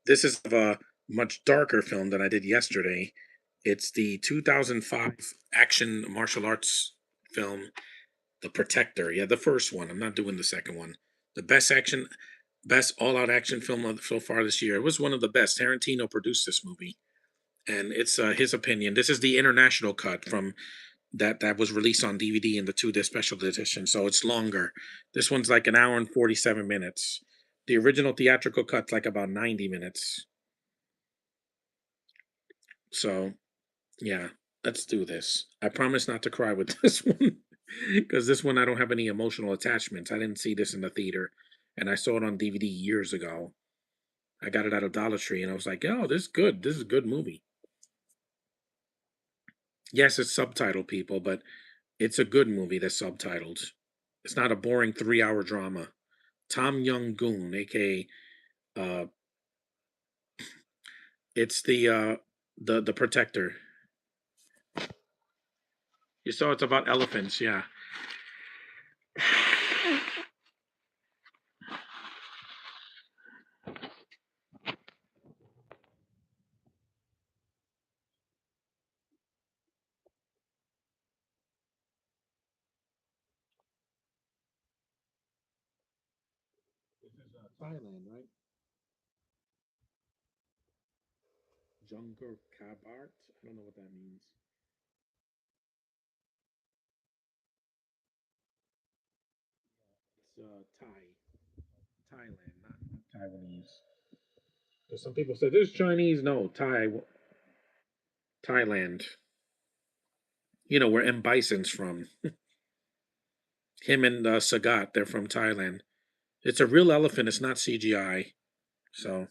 This is a much darker film than I did yesterday. It's the 2005 action martial arts film, The Protector. Yeah, the first one. I'm not doing the second one. The best all-out action film so far this year. It was one of the best. Tarantino produced this movie, and it's his opinion. This is the international cut from that was released on DVD in the two-disc special edition, so it's longer. This one's like an hour and 47 minutes. The original theatrical cut's like about 90 minutes. So yeah, let's do this. I promise not to cry with this one because this one I don't have any emotional attachments. I didn't see this in the theater, and I saw it on DVD years ago. I got it at a Dollar Tree, and I was like, "Oh, this is good. This is a good movie." Yes, it's subtitled, people, but it's a good movie that's subtitled. It's not a boring 3-hour drama. Tom Young Goon, aka uh, it's the Protector. You saw it's about elephants, yeah. This is Thailand, right? Jungle Kabart. I don't know what that means. It's Thailand, not Taiwanese. So some people say this is Chinese. No, Thailand. You know where M Bison's from. Him and Sagat, they're from Thailand. It's a real elephant. It's not CGI. So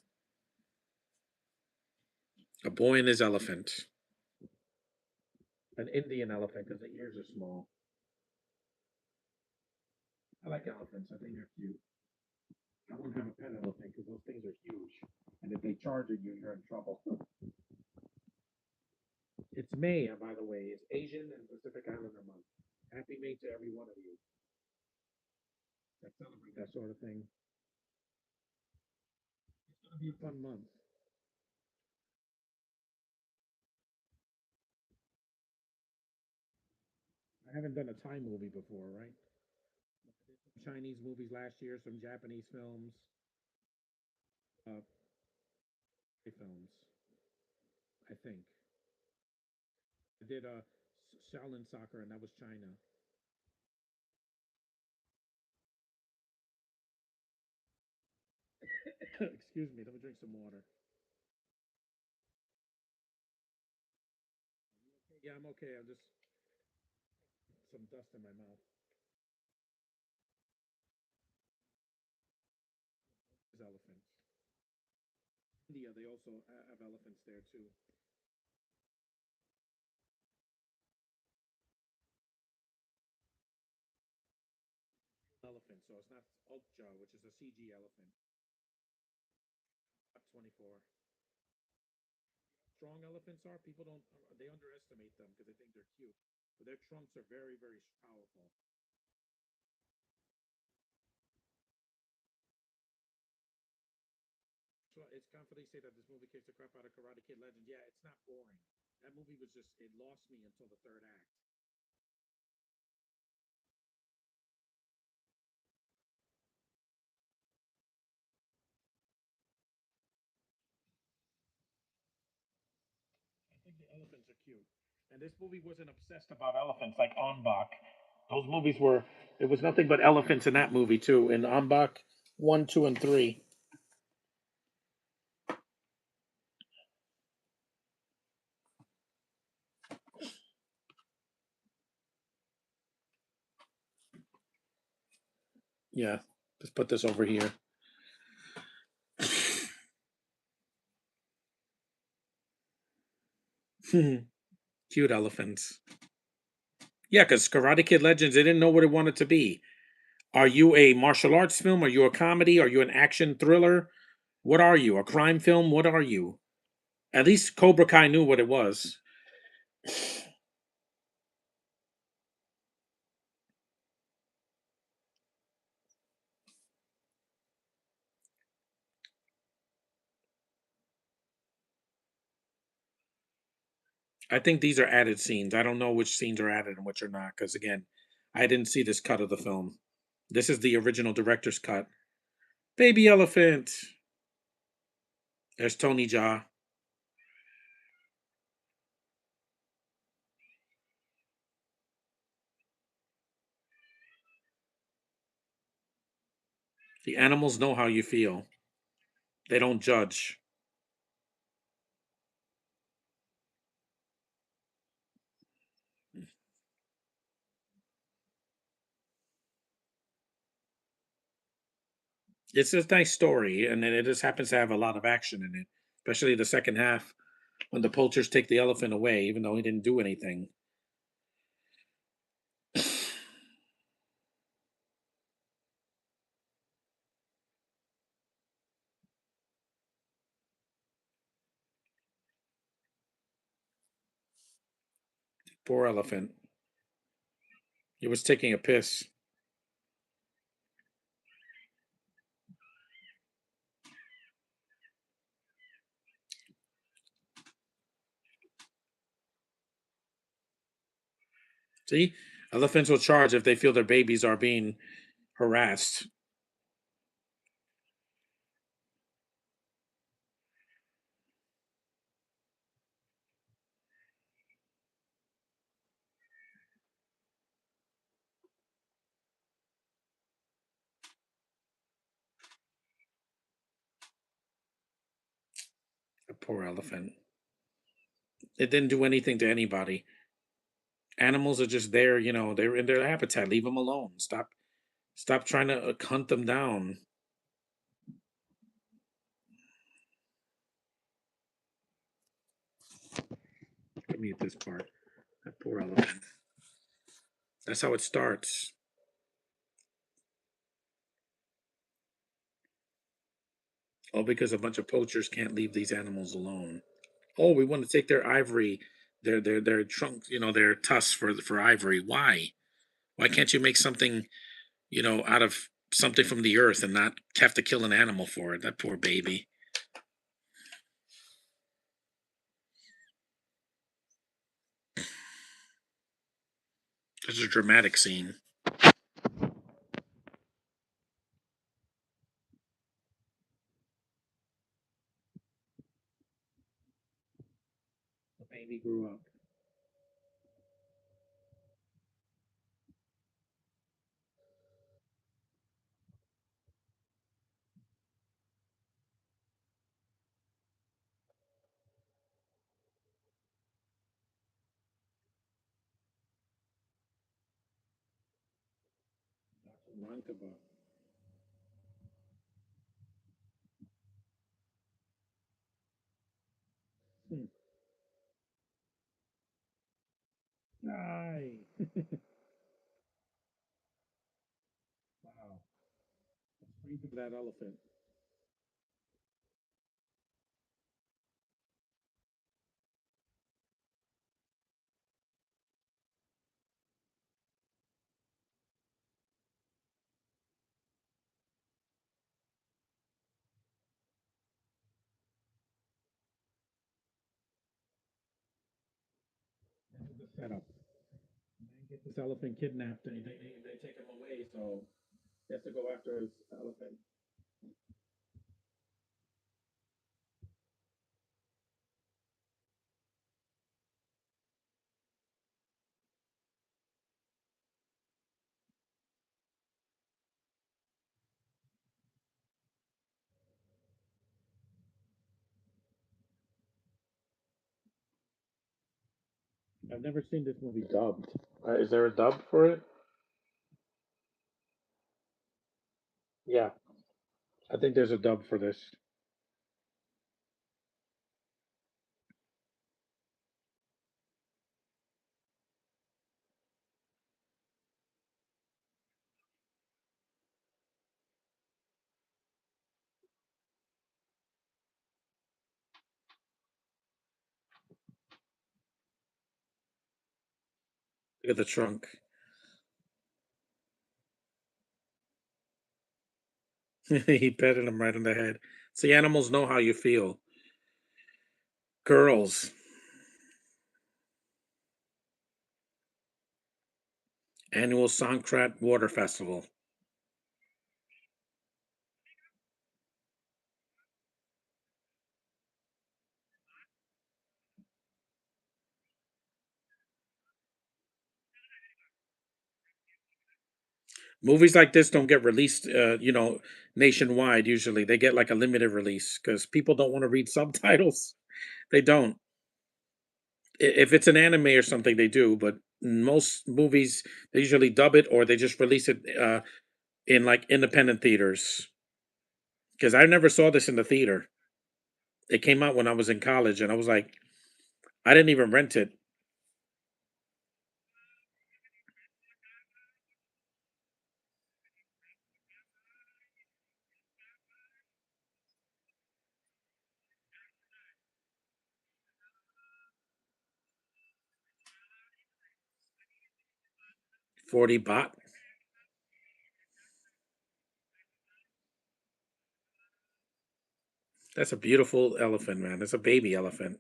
a boy and his elephant, an Indian elephant because the ears are small. I like elephants. I think they're cute. I wouldn't have a pet elephant because those things are huge, and if they charge at you, you're in trouble. It's May, by the way. It's Asian and Pacific Islander Month. Happy May to every one of you that celebrate that sort of thing. It's gonna be a fun month. I haven't done a Thai movie before, right? I did some Chinese movies last year, some Japanese films, uh, Thai films. I think I did Shaolin Soccer, and that was China. Excuse me. Let me drink some water. Yeah, I'm okay. I'm just some dust in my mouth. There's elephants. India, they also have elephants there too. Elephant, so it's not Okja, which is a CG elephant. Up 24. Strong elephants are people don't they underestimate them because they think they're cute, but their trunks are very very powerful. So it's confident say that this movie kicks the crap out of Karate Kid Legend. Yeah, it's not boring. That movie was just it lost me until the third act. I think the elephants are cute, and this movie wasn't obsessed about elephants like On Bak. Those movies were. There was nothing but elephants in that movie too. In On Bak 1, 2, and 3. Yeah, let's put this over here. Cute elephants. Yeah, because Karate Kid Legends, they didn't know what it wanted to be. Are you a martial arts film? Are you a comedy? Are you an action thriller? What are you? A crime film? What are you? At least Cobra Kai knew what it was. I think these are added scenes. I don't know which scenes are added and which are not, because again, I didn't see this cut of the film. This is the original director's cut. Baby elephant. There's Tony Jaa. The animals know how you feel. They don't judge. It's a nice story, and then it just happens to have a lot of action in it, especially the second half when the poachers take the elephant away, even though he didn't do anything. Poor elephant. He was taking a piss. See, elephants will charge if they feel their babies are being harassed. A poor elephant. It didn't do anything to anybody. Animals are just there, they're in their habitat. Leave them alone. Stop trying to hunt them down. Let me at this part. That poor elephant. That's how it starts. All because a bunch of poachers can't leave these animals alone. Oh, we want to take their ivory, their trunks, their tusks for ivory. Why? Why can't you make something, out of something from the earth and not have to kill an animal for it? That poor baby. This is a dramatic scene. The baby grew up. Remarkable. Hmm. Aye. Wow. Think of that elephant. This is the setup. They get this elephant kidnapped and they take him away, so he has to go after his elephant. I've never seen this movie dubbed. Is there a dub for it? Yeah, I think there's a dub for this. Look at the trunk. He petted him right on the head. See, animals know how you feel. Girls. Annual Songkran Water Festival. Movies like this don't get released, nationwide. Usually, they get like a limited release because people don't want to read subtitles. They don't. If it's an anime or something, they do. But most movies, they usually dub it or they just release it in like independent theaters. Because I never saw this in the theater. It came out when I was in college, and I was like, I didn't even rent it. 40 baht. That's a beautiful elephant, man. That's a baby elephant.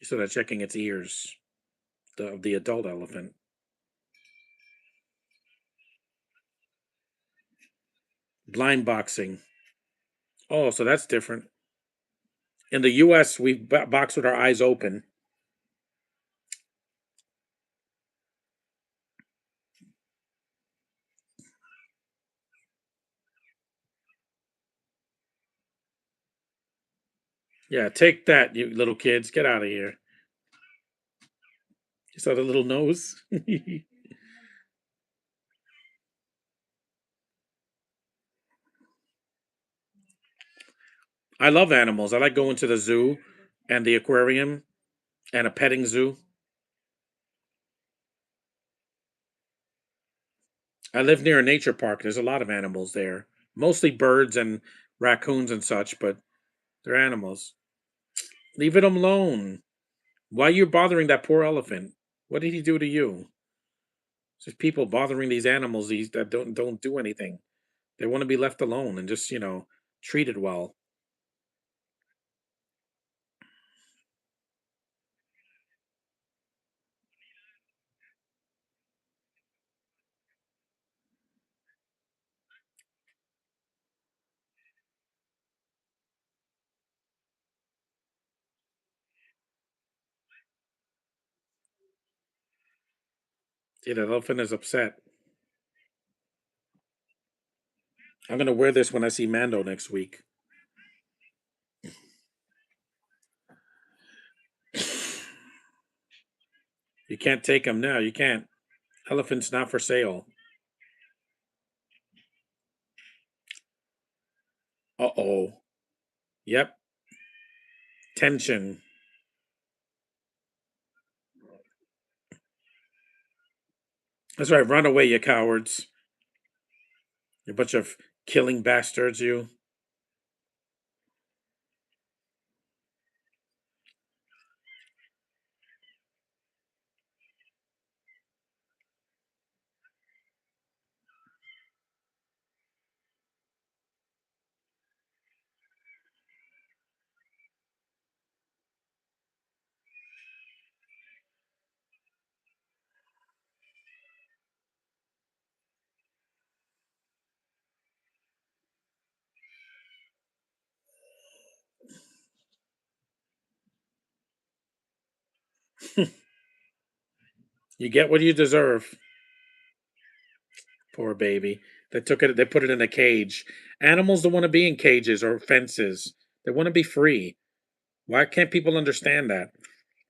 You started checking its ears. The adult elephant. Blind boxing. Oh, so that's different. In the U.S., we box with our eyes open. Yeah, take that, you little kids. Get out of here. You saw the little nose? I love animals. I like going to the zoo and the aquarium and a petting zoo. I live near a nature park. There's a lot of animals there, mostly birds and raccoons and such, but they're animals. Leave it alone. Why are you bothering that poor elephant? What did he do to you? It's just people bothering these animals these that don't do anything. They want to be left alone and just, treated well. See, that elephant is upset. I'm gonna wear this when I see Mando next week. You can't take him now. You can't. Elephant's not for sale. Uh oh. Yep. Tension. That's right. Run away, you cowards. You bunch of killing bastards, you. You get what you deserve. Poor baby. They took it. They put it in a cage. Animals don't want to be in cages or fences. They want to be free. Why can't people understand that?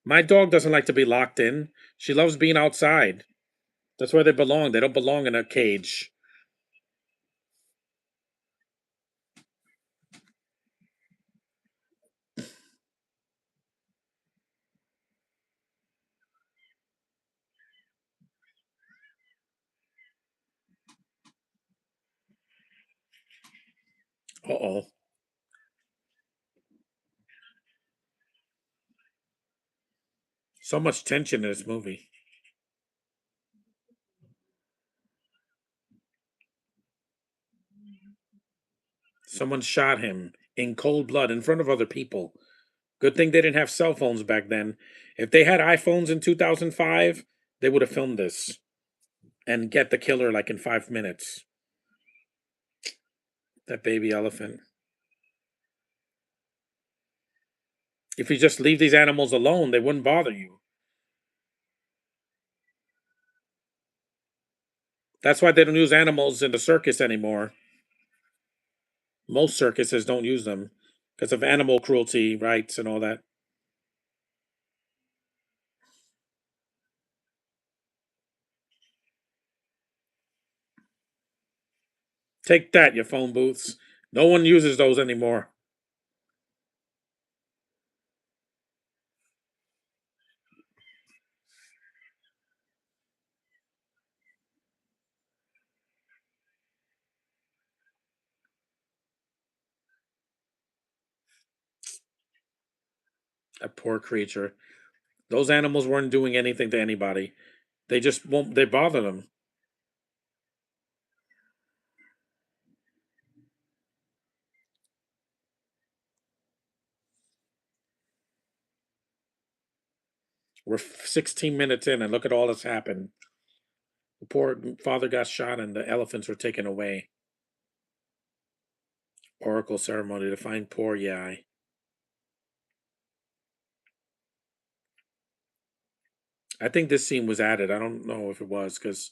My dog doesn't like to be locked in. She loves being outside. That's where they belong. They don't belong in a cage. Uh oh. So much tension in this movie. Someone shot him in cold blood in front of other people. Good thing they didn't have cell phones back then. If they had iPhones in 2005, they would have filmed this and get the killer like in 5 minutes. That baby elephant. If you just leave these animals alone, they wouldn't bother you. That's why they don't use animals in the circus anymore. Most circuses don't use them because of animal cruelty rights and all that. Take that, your phone booths. No one uses those anymore. A poor creature. Those animals weren't doing anything to anybody. They just won't. They bother them. We're 16 minutes in, and look at all that's happened. The poor father got shot, and the elephants were taken away. Oracle ceremony to find poor Yai. I think this scene was added. I don't know if it was because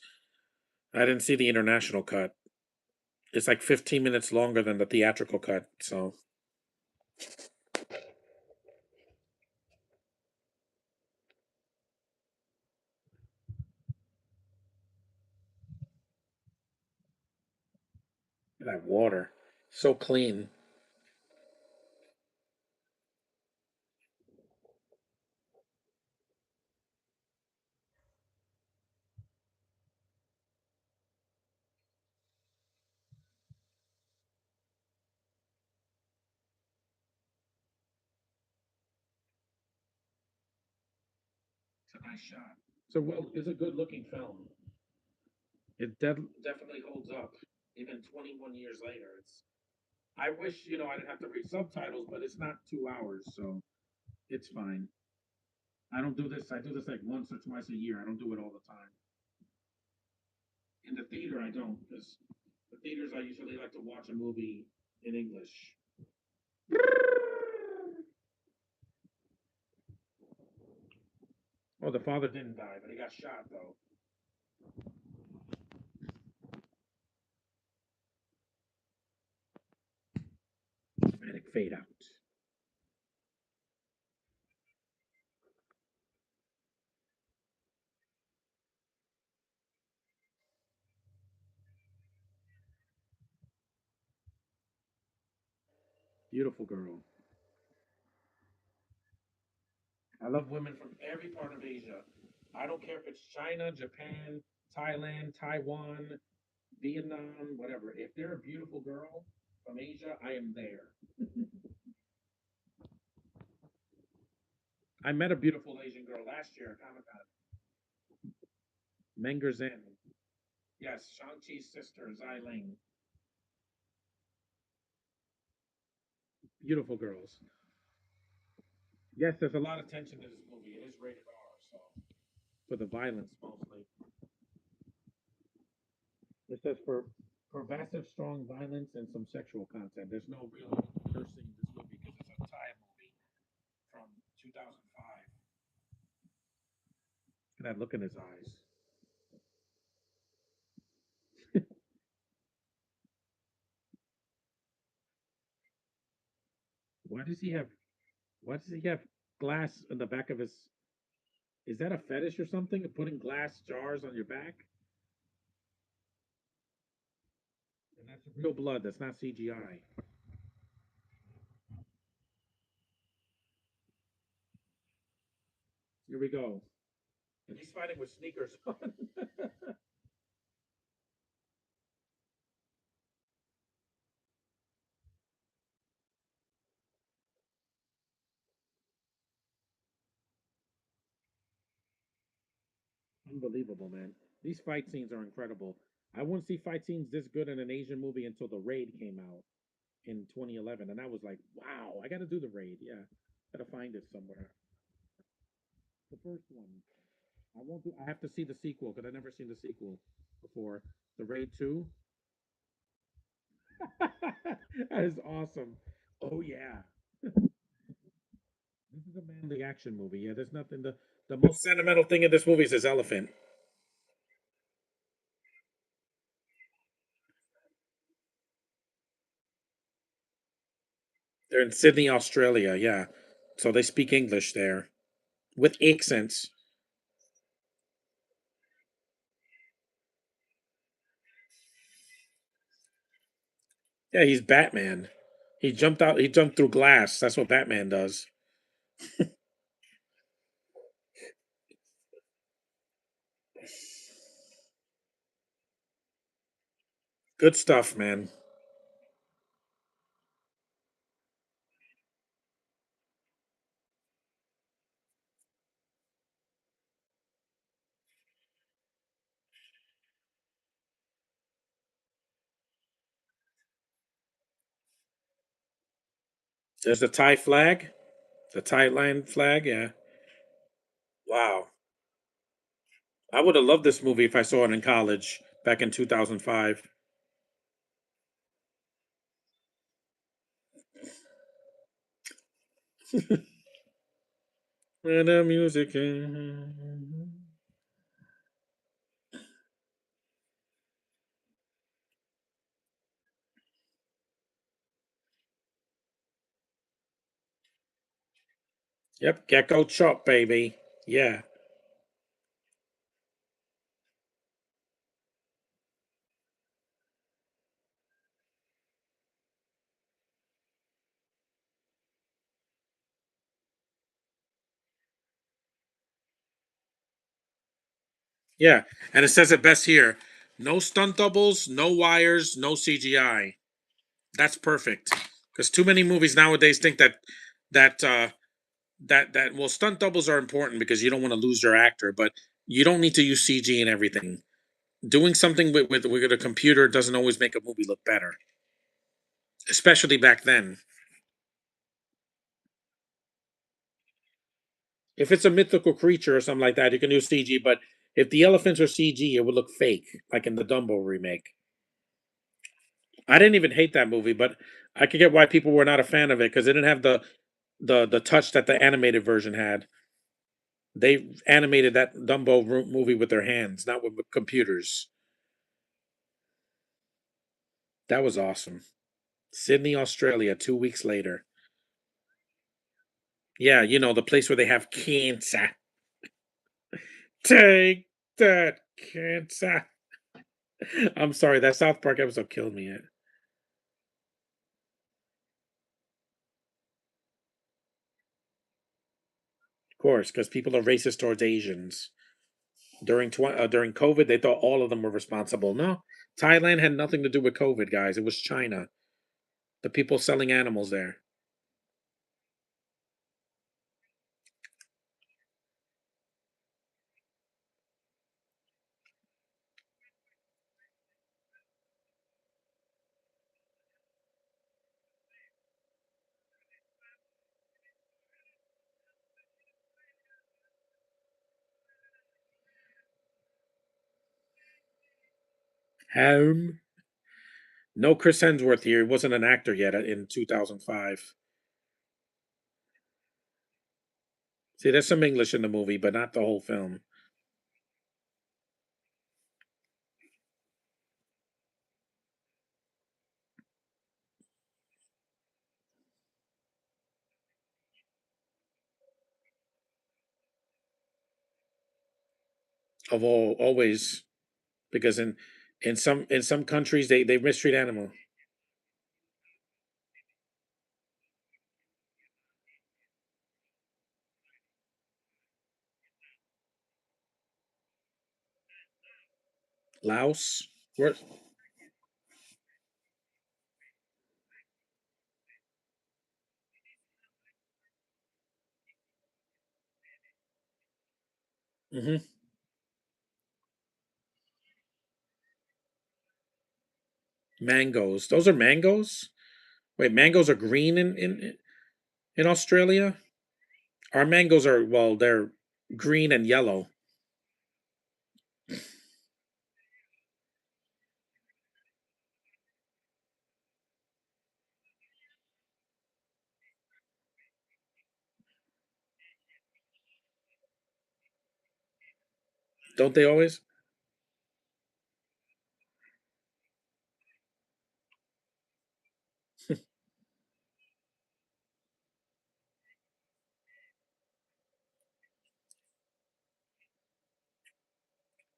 I didn't see the international cut. It's like 15 minutes longer than the theatrical cut. So that water, so clean. It's a nice shot. So well, it's a good looking film. It definitely holds up, even 21 years later. It's. I wish I didn't have to read subtitles, but it's not 2 hours, so it's fine. I don't do this. I do this like once or twice a year. I don't do it all the time. In the theater, I don't because the theaters I usually like to watch a movie in English. Oh, the father didn't die, but he got shot though. Dramatic fade out. Beautiful girl. I love women from every part of Asia. I don't care if it's China, Japan, Thailand, Taiwan, Vietnam, whatever. If they're a beautiful girl from Asia, I am there. I met a beautiful Asian girl last year at Comic Con. Menger Zen. Yes, Shang-Chi's sister, Zai Ling. Beautiful girls. Yes, there's a lot of tension in this movie. It is rated R, so for the violence mostly. It says for pervasive, strong violence and some sexual content. There's no real cursing in this movie because it's a Thai movie from 2005. Look at that look in his eyes. Why does he have? Why does he have glass in the back of his? Is that a fetish or something? Putting glass jars on your back? And that's real blood. That's not CGI. Here we go. And he's fighting with sneakers on. Unbelievable, man. These fight scenes are incredible. I wouldn't see fight scenes this good in an Asian movie until The Raid came out. in 2011, and I was like, wow, I got to do the raid. Yeah, gotta find it somewhere. The first one. I won't do. I have to see the sequel because I've never seen the sequel before. The Raid 2. That is awesome. Oh yeah, this is a manly action movie. Yeah, there's nothing. The most sentimental thing in this movie is his elephant. They're in Sydney, Australia. Yeah, so they speak English there with accents. Yeah, he's Batman. He jumped out. He jumped through glass. That's what Batman does. Good stuff, man. There's the Thai flag, the Thailand flag. Yeah. Wow. I would have loved this movie if I saw it in college back in 2005. When the music. Yep, Gecko Chop, baby. Yeah. Yeah. And it says it best here. No stunt doubles, no wires, no CGI. That's perfect. Because too many movies nowadays think that that well, stunt doubles are important because you don't want to lose your actor, but you don't need to use CG and everything. Doing something with a computer doesn't always make a movie look better, especially back then. If it's a mythical creature or something like that, you can do CG. But if the elephants are CG, it would look fake, like in the Dumbo remake. I didn't even hate that movie, but I could get why people were not a fan of it because it didn't have the touch that the animated version had. They animated that movie with their hands, not with computers. That was awesome. Sydney, Australia, 2 weeks later. Yeah, you know, the place where they have cancer. Take that cancer. I'm sorry, that South Park episode killed me. Of course, because people are racist towards Asians. During COVID, they thought all of them were responsible. No, Thailand had nothing to do with COVID, guys. It was China. The people selling animals there. Home. No Chris Hemsworth here. He wasn't an actor yet in 2005. See, there's some English in the movie, but not the whole film. Of all, always, because in some countries they mistreat animal. Laos. Where? Hmm. Mangoes. Those are mangoes. Wait, mangoes are green in Australia? Our mangoes are, well, they're green and yellow. Don't they always?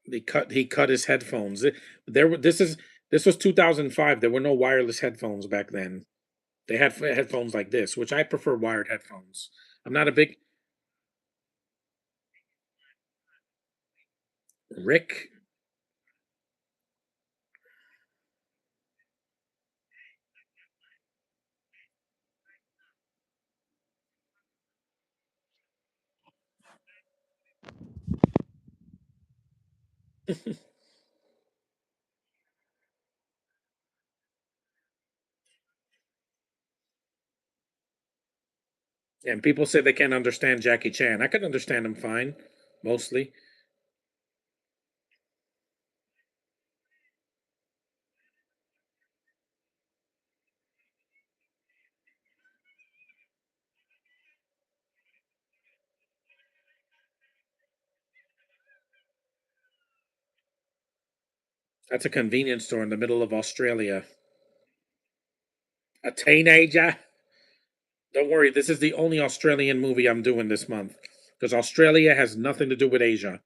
He cut his headphones. This was 2005. There were no wireless headphones back then. They had headphones like this, which I prefer wired headphones. I'm not a big Rick. And people say they can't understand Jackie Chan. I can understand him fine, mostly. That's a convenience store in the middle of Australia. A teenager. Don't worry, this is the only Australian movie I'm doing this month because Australia has nothing to do with Asia.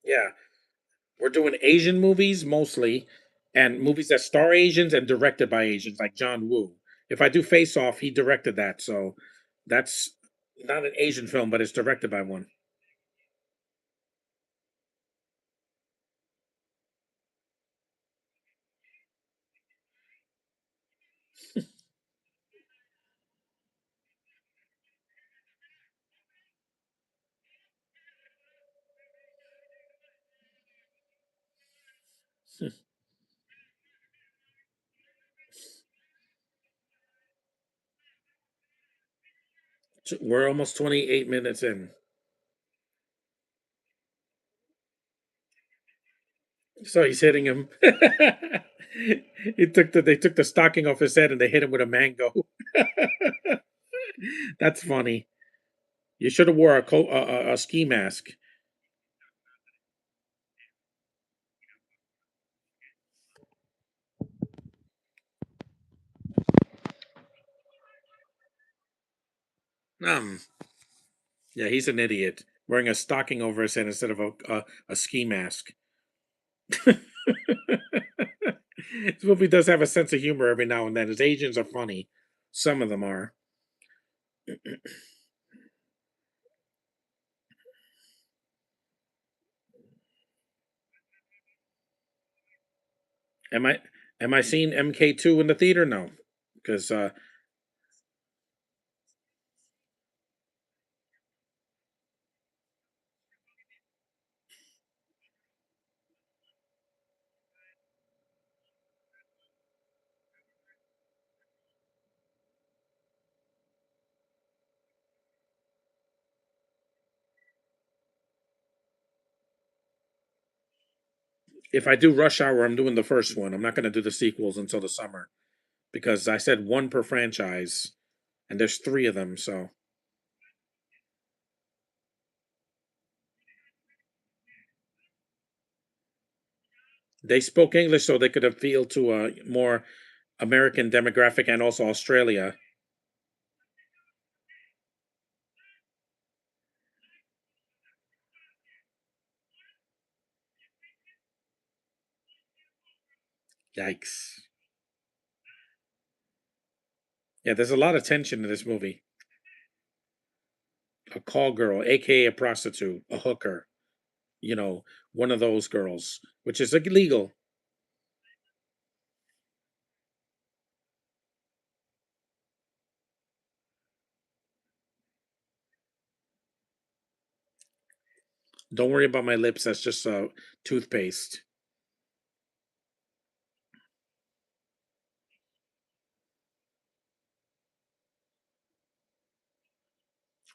Yeah, we're doing Asian movies mostly, and movies that star Asians and directed by Asians, like John Woo. If I do Face Off, he directed that, so that's not an Asian film, but it's directed by one. We're almost 28 minutes in. So he's hitting him. They took the stocking off his head and they hit him with a mango. That's funny. You should have wore a ski mask. Um, yeah, he's an idiot. Wearing a stocking over his head instead of a ski mask. This movie does have a sense of humor every now and then. His Asians are funny. Some of them are. Am I am I seeing MK2 in the theater? No, because if I do Rush Hour, I'm doing the first one. I'm not going to do the sequels until the summer because I said one per franchise, and there's three of them. So they spoke English, so they could appeal to a more American demographic and also Australia. Yikes! Yeah, there's a lot of tension in this movie. A call girl, aka a prostitute, a hooker. You know, one of those girls, which is illegal. Don't worry about my lips. That's just toothpaste.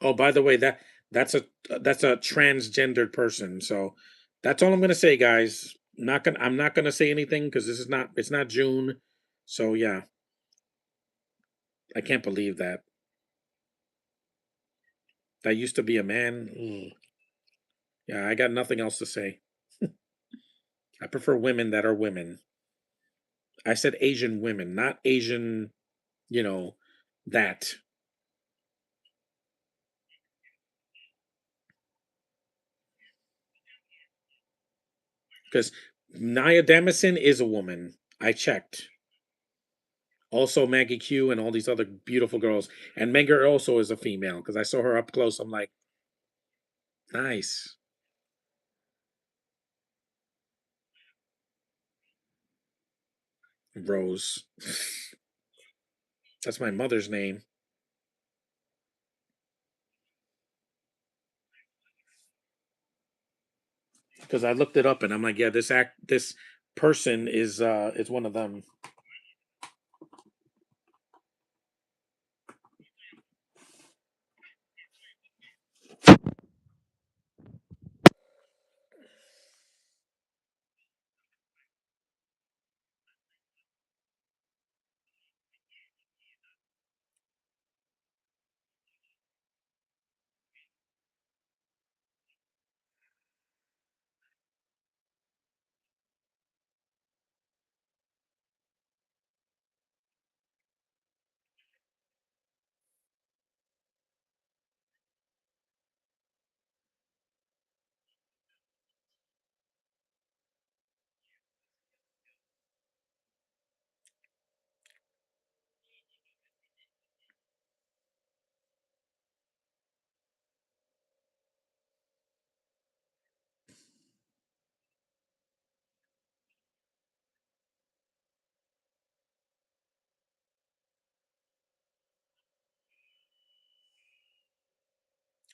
Oh, by the way, that's a transgendered person. So that's all I'm gonna say, guys. I'm not gonna say anything because this is not it's not June. So yeah, I can't believe that. That used to be a man. Ugh. Yeah, I got nothing else to say. I prefer women that are women. I said Asian women, not Asian, you know, that. Because Nia Damison is a woman. I checked. Also Maggie Q and all these other beautiful girls. And Menger also is a female because I saw her up close. I'm like, nice. Rose. That's my mother's name. Because I looked it up and I'm like, yeah, this person is one of them.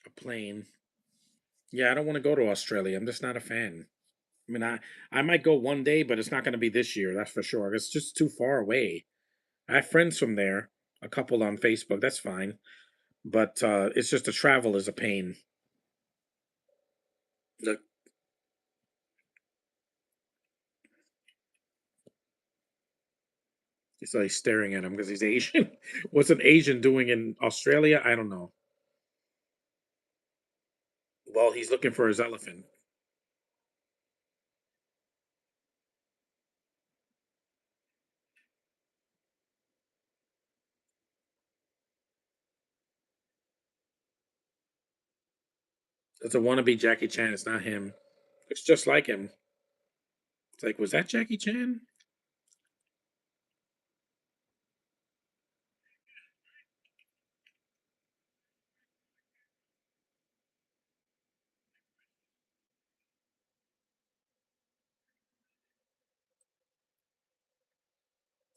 A plane. Yeah, I don't want to go to Australia. I'm just not a fan. I mean, I might go one day, but it's not going to be this year. That's for sure. It's just too far away. I have friends from there, a couple on Facebook. That's fine, but it's just the travel is a pain. Look, he's like staring at him because he's Asian. What's an Asian doing in Australia? I don't know. Well, he's looking for his elephant. It's a wannabe Jackie Chan. It's not him. It's just like him. It's like, was that Jackie Chan?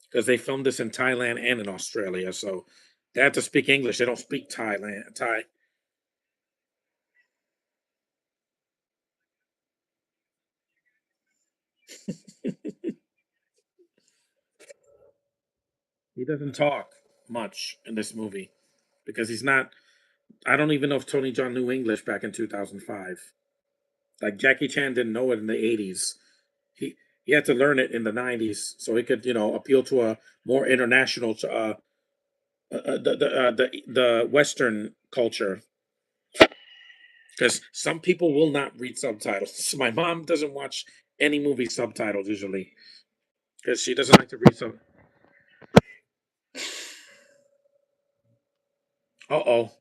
Because they filmed this in Thailand and in Australia, so they have to speak English. They don't speak Thai. He doesn't talk much in this movie because he's not. I don't even know if Tony John knew English back in 2005. Like Jackie Chan didn't know it in the 80s. He he had to learn it in the 90s so he could, appeal to a more international the Western culture. Because some people will not read subtitles. My mom doesn't watch any movie subtitled usually because she doesn't like to read some. Uh oh,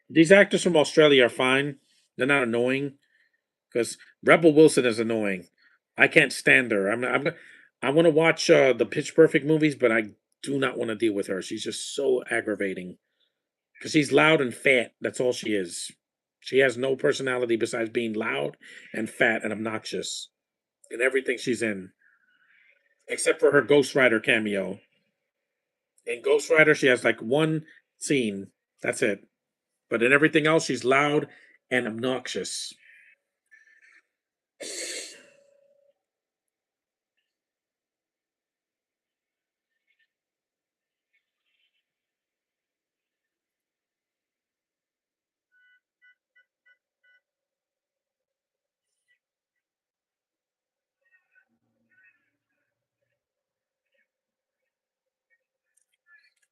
these actors from Australia are fine. They're not annoying because Rebel Wilson is annoying. I can't stand her. I want to watch the Pitch Perfect movies, but I do not want to deal with her. She's just so aggravating because she's loud and fat. That's all she is. She has no personality besides being loud and fat and obnoxious in everything she's in, except for her Ghost Rider cameo. In Ghost Rider, she has like one scene. That's it. But in everything else, she's loud and obnoxious.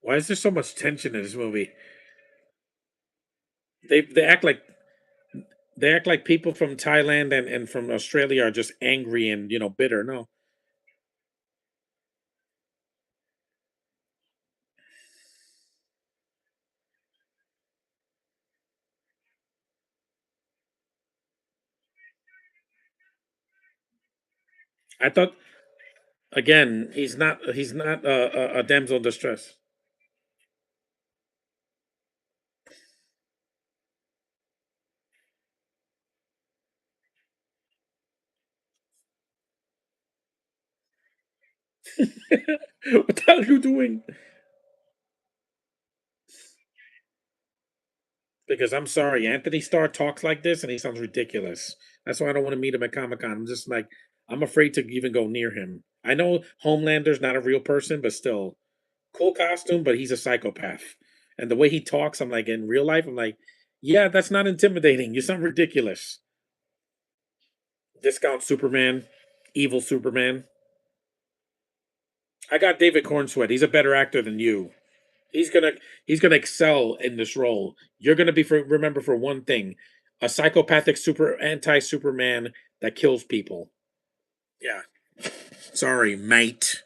Why is there so much tension in this movie? They act like people from Thailand and from Australia are just angry and bitter. No, I thought again he's not a damsel in distress. What the hell are you doing? Because I'm sorry, Anthony Starr talks like this and he sounds ridiculous. That's why I don't want to meet him at Comic Con. I'm just like, I'm afraid to even go near him. I know Homelander's not a real person, but still, cool costume, but he's a psychopath. And the way he talks, I'm like, in real life, I'm like, yeah, that's not intimidating. You sound ridiculous. Discount Superman, evil Superman. I got David Cornsweet. He's a better actor than you. He's gonna he's gonna excel in this role. You're gonna be remember for one thing, a psychopathic super anti Superman that kills people. Yeah. Sorry, mate.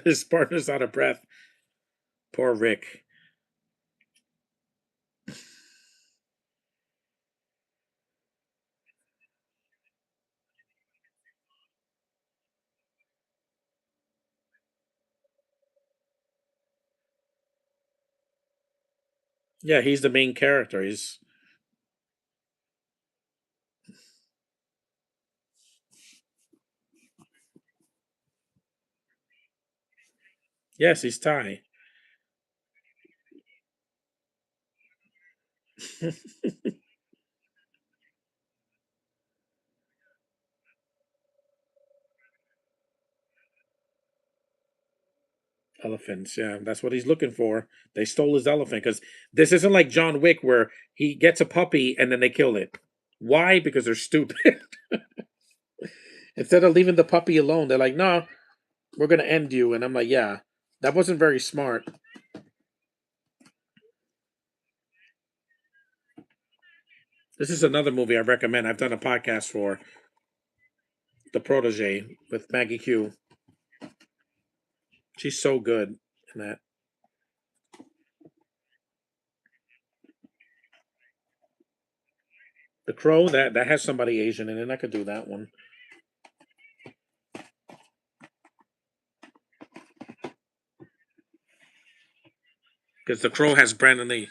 His partner's out of breath. Poor Rick. Yeah, he's the main character. He's yes, he's Thai. Elephants, yeah, that's what he's looking for. They stole his elephant because this isn't like John Wick where he gets a puppy and then they kill it. Why? Because they're stupid. Instead of leaving the puppy alone, they're like, "No, we're gonna end you." And I'm like, "Yeah, that wasn't very smart." This is another movie I recommend. I've done a podcast for The Protege with Maggie Q. She's so good in that. The Crow that has somebody Asian in it. I could do that one because The Crow has Brandon Lee.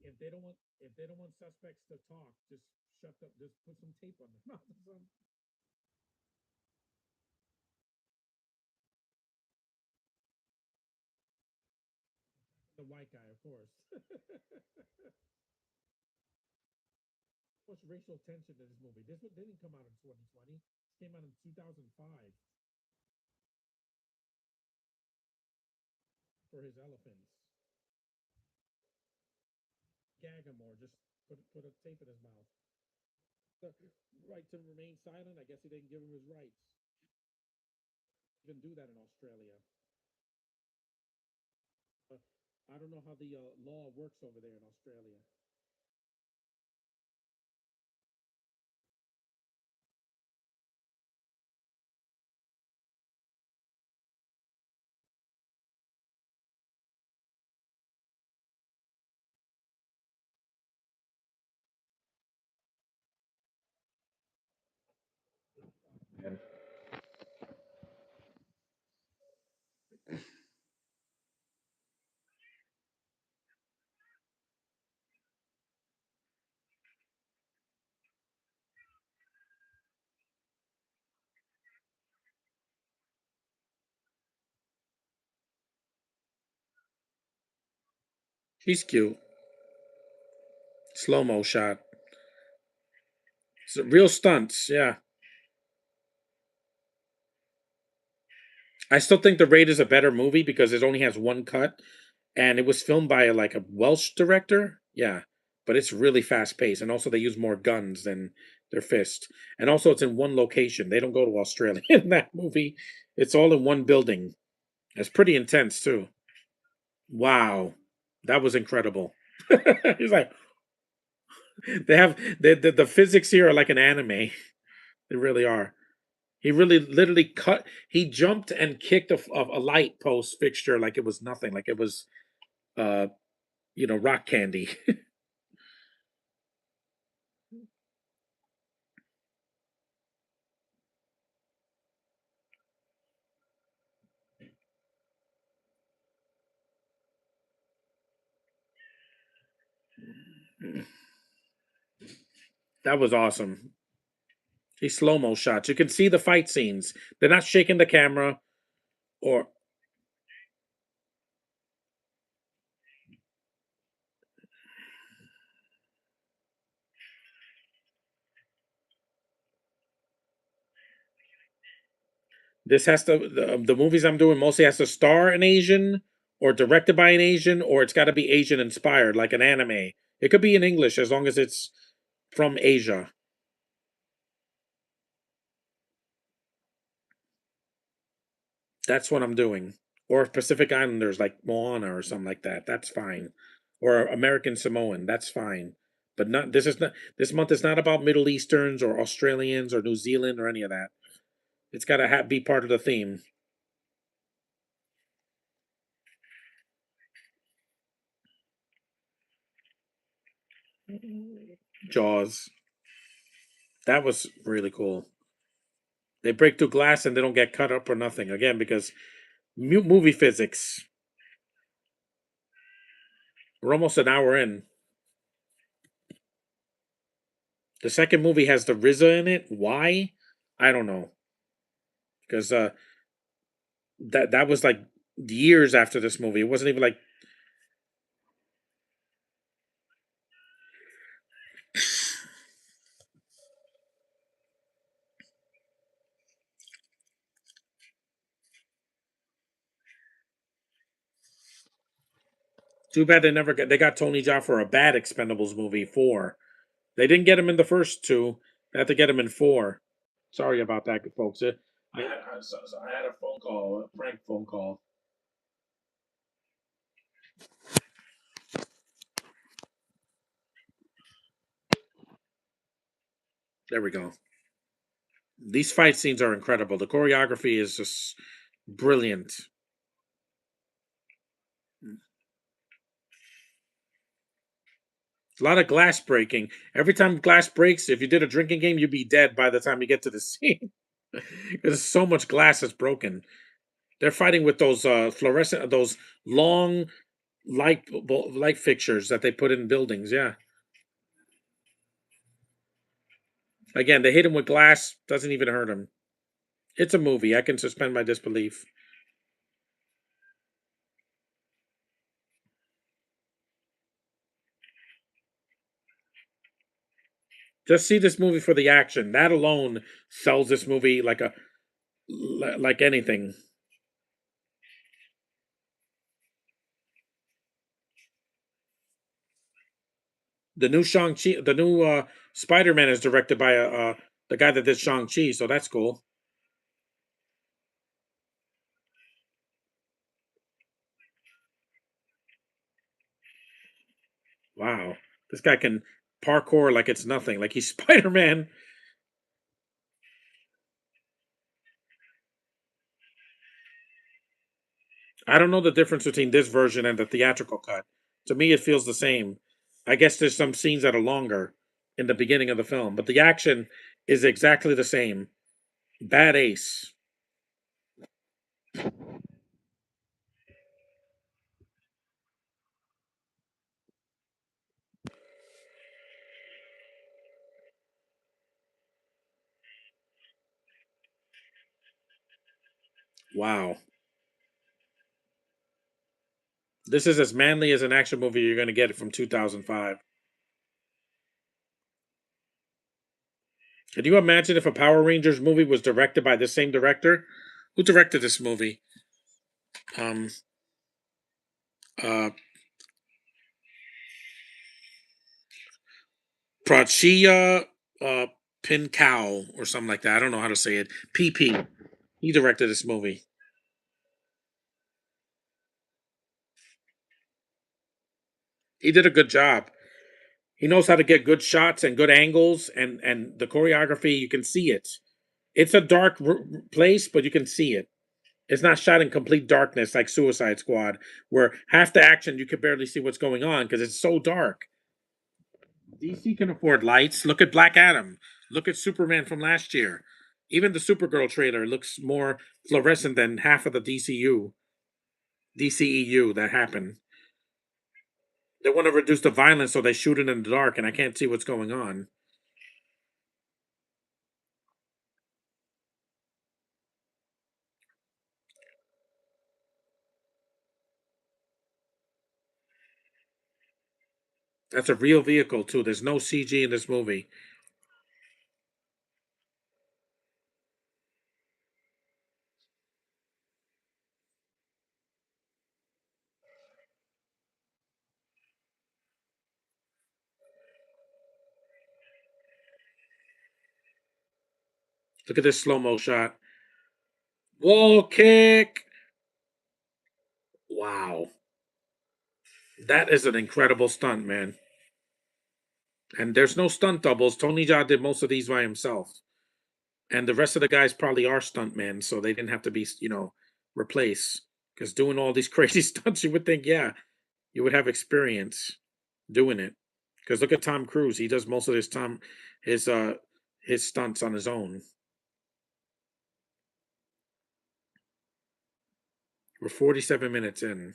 If they don't want, if they don't want suspects to talk, just shut up. Just put some tape on them. The white guy, of course. Much racial tension in this movie. This one didn't come out in 2020. It came out in 2005 for his elephants. Gag him or just put a tape in his mouth. The right to remain silent. I guess he didn't give him his rights. You can do that in Australia. Uh, I don't know how the law works over there in Australia. He's cute. Slow mo shot. Real stunts. Yeah. I still think The Raid is a better movie because it only has one cut, and it was filmed by like a Welsh director. Yeah, but it's really fast paced, and also they use more guns than their fist, and also it's in one location. They don't go to Australia in that movie. It's all in one building. It's pretty intense too. Wow, that was incredible. He's like, they have the physics here are like an anime. They really are. He really literally cut. He jumped and kicked a light post fixture like it was nothing, like it was uh rock candy. That was awesome. He slow mo shots. You can see the fight scenes. They're not shaking the camera or this has to the movies I'm doing mostly has to star an Asian or directed by an Asian or it's got to be Asian inspired like an anime. It could be in English as long as it's from Asia. That's what I'm doing. Or Pacific Islanders like Moana or something like that. That's fine. Or American Samoan. That's fine. But not this month is not about Middle Easterns or Australians or New Zealand or any of that. It's got to be part of the theme. Jaws. That was really cool. They break through glass and they don't get cut up or nothing again because movie physics. We're almost an hour in. The second movie has the RZA in it. Why? I don't know. Because that was like years after this movie. It wasn't even like too bad they got Tony Jaa for a bad Expendables movie 4. They didn't get him in the first two. They had to get him in 4. Sorry about that, folks. I had a phone call, a prank phone call. There we go. These fight scenes are incredible. The choreography is just brilliant. A lot of glass breaking. Every time glass breaks, if you did a drinking game, you'd be dead by the time you get to the scene. There's so much glass that's broken. They're fighting with those fluorescent, those long light fixtures that they put in buildings. Yeah. Again, they hit him with glass. Doesn't even hurt him. It's a movie. I can suspend my disbelief. Just see this movie for the action. That alone sells this movie like anything. The new Shang-Chi, the new Spider-Man is directed by the guy that did Shang-Chi, so that's cool. Wow. This guy can parkour like it's nothing, like he's Spider-Man. I don't know the difference between this version and the theatrical cut. To me, it feels the same. I guess there's some scenes that are longer in the beginning of the film, but the action is exactly the same. Bad Ace. Wow. This is as manly as an action movie you're gonna get from 2005. Could you imagine if a Power Rangers movie was directed by the same director? Who directed this movie? Um, uh, Prachia uh, Pinkau or something like that. I don't know how to say it. PP. He directed this movie. He did a good job. He knows how to get good shots and good angles, and the choreography. You can see it. It's a dark place, but you can see it. It's not shot in complete darkness like Suicide Squad, where half the action you can barely see what's going on because it's so dark. DC can afford lights. Look at Black Adam. Look at Superman from last year. Even the Supergirl trailer looks more fluorescent than half of the DCEU that happened. They want to reduce the violence, so they shoot it in the dark, and I can't see what's going on. That's a real vehicle too. There's no CG in this movie. Look at this slow mo shot. Wall kick. Wow, that is an incredible stunt, man. And there's no stunt doubles. Tony Jaa did most of these by himself, and the rest of the guys probably are stuntmen, so they didn't have to be, replaced. Because doing all these crazy stunts, you would think, yeah, you would have experience doing it. Because look at Tom Cruise; he does most of his uh, his stunts on his own. We're 47 minutes in.